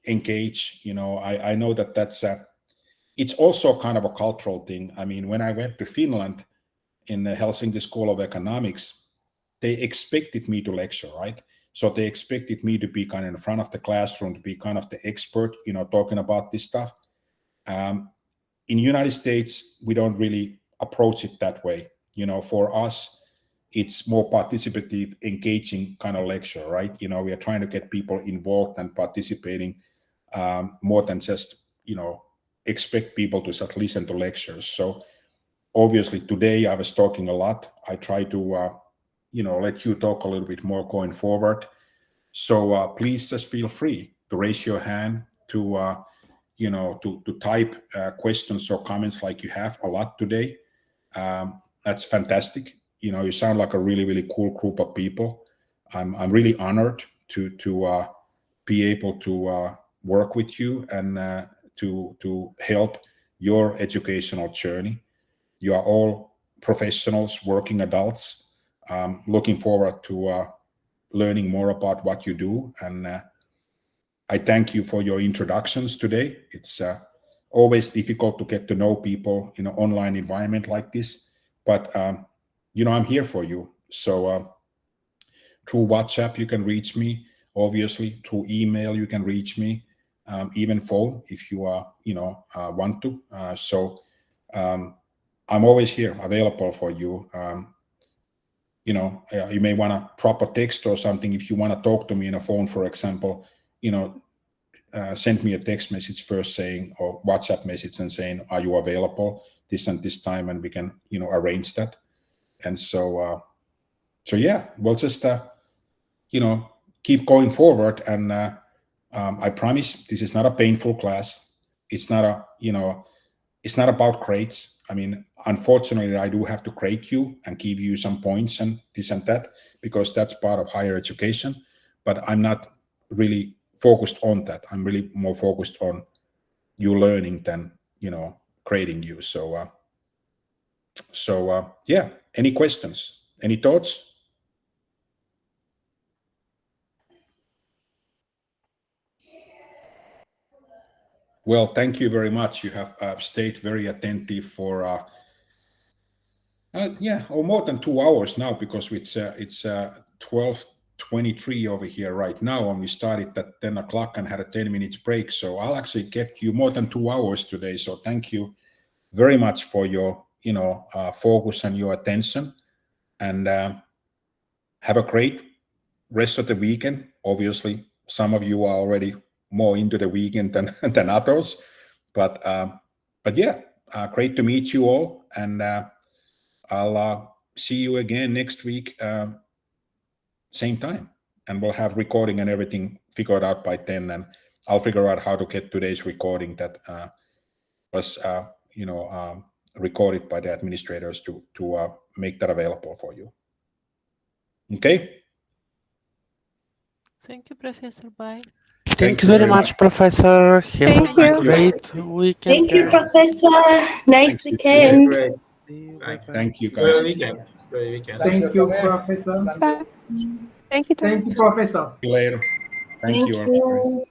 Engage. I know that's it's also kind of a cultural thing. I mean, when I went to Finland in the Helsinki School of Economics, they expected me to lecture, right? So they expected me to be kind of in front of the classroom, to be kind of the expert, talking about this stuff. In the United States, we don't really approach it that way. For us, it's more participative, engaging kind of lecture, right? We are trying to get people involved and participating more than just, expect people to just listen to lectures. So obviously today I was talking a lot. I try to, let you talk a little bit more going forward. So please just feel free to raise your hand, to to type questions or comments like you have a lot today. That's fantastic. You sound like a really, really cool group of people. I'm really honored to be able to work with you and to help your educational journey. You are all professionals, working adults. Looking forward to learning more about what you do, and I thank you for your introductions today. It's always difficult to get to know people in an online environment like this, but I'm here for you. So through WhatsApp you can reach me. Obviously, through email you can reach me, even phone if you want to. So I'm always here, available for you. You may want to drop a text or something if you want to talk to me on a phone, for example. Send me a text message first saying, or WhatsApp message and saying, are you available this and this time, and we can arrange that. And so yeah, we'll just keep going forward, and I promise this is not a painful class. It's not it's not about grades. I mean, unfortunately, I do have to grade you and give you some points and this and that, because that's part of higher education. But I'm not really focused on that. I'm really more focused on you learning than grading you. So yeah. Any questions? Any thoughts? Well, thank you very much. You have stayed very attentive for or more than 2 hours now, because it's 12:23 over here right now, and we started at 10 o'clock and had a 10 minutes break. So I'll actually kept you more than 2 hours today. So thank you very much for your focus and your attention, and have a great rest of the weekend. Obviously, some of you are already more into the weekend than others, but yeah, great to meet you all, and I'll see you again next week, same time, and we'll have recording and everything figured out by then, and I'll figure out how to get today's recording that was recorded by the administrators to make that available for you. Okay. Thank you, Professor. Bye. Thank you very much, Professor. Have a great weekend. Thank you, Professor. Nice Thank weekend. Thank you, Good guys. weekend. Good weekend. Thank you, Professor. Thank you, Tom. Thank you, Professor. See you later. Thank you. you.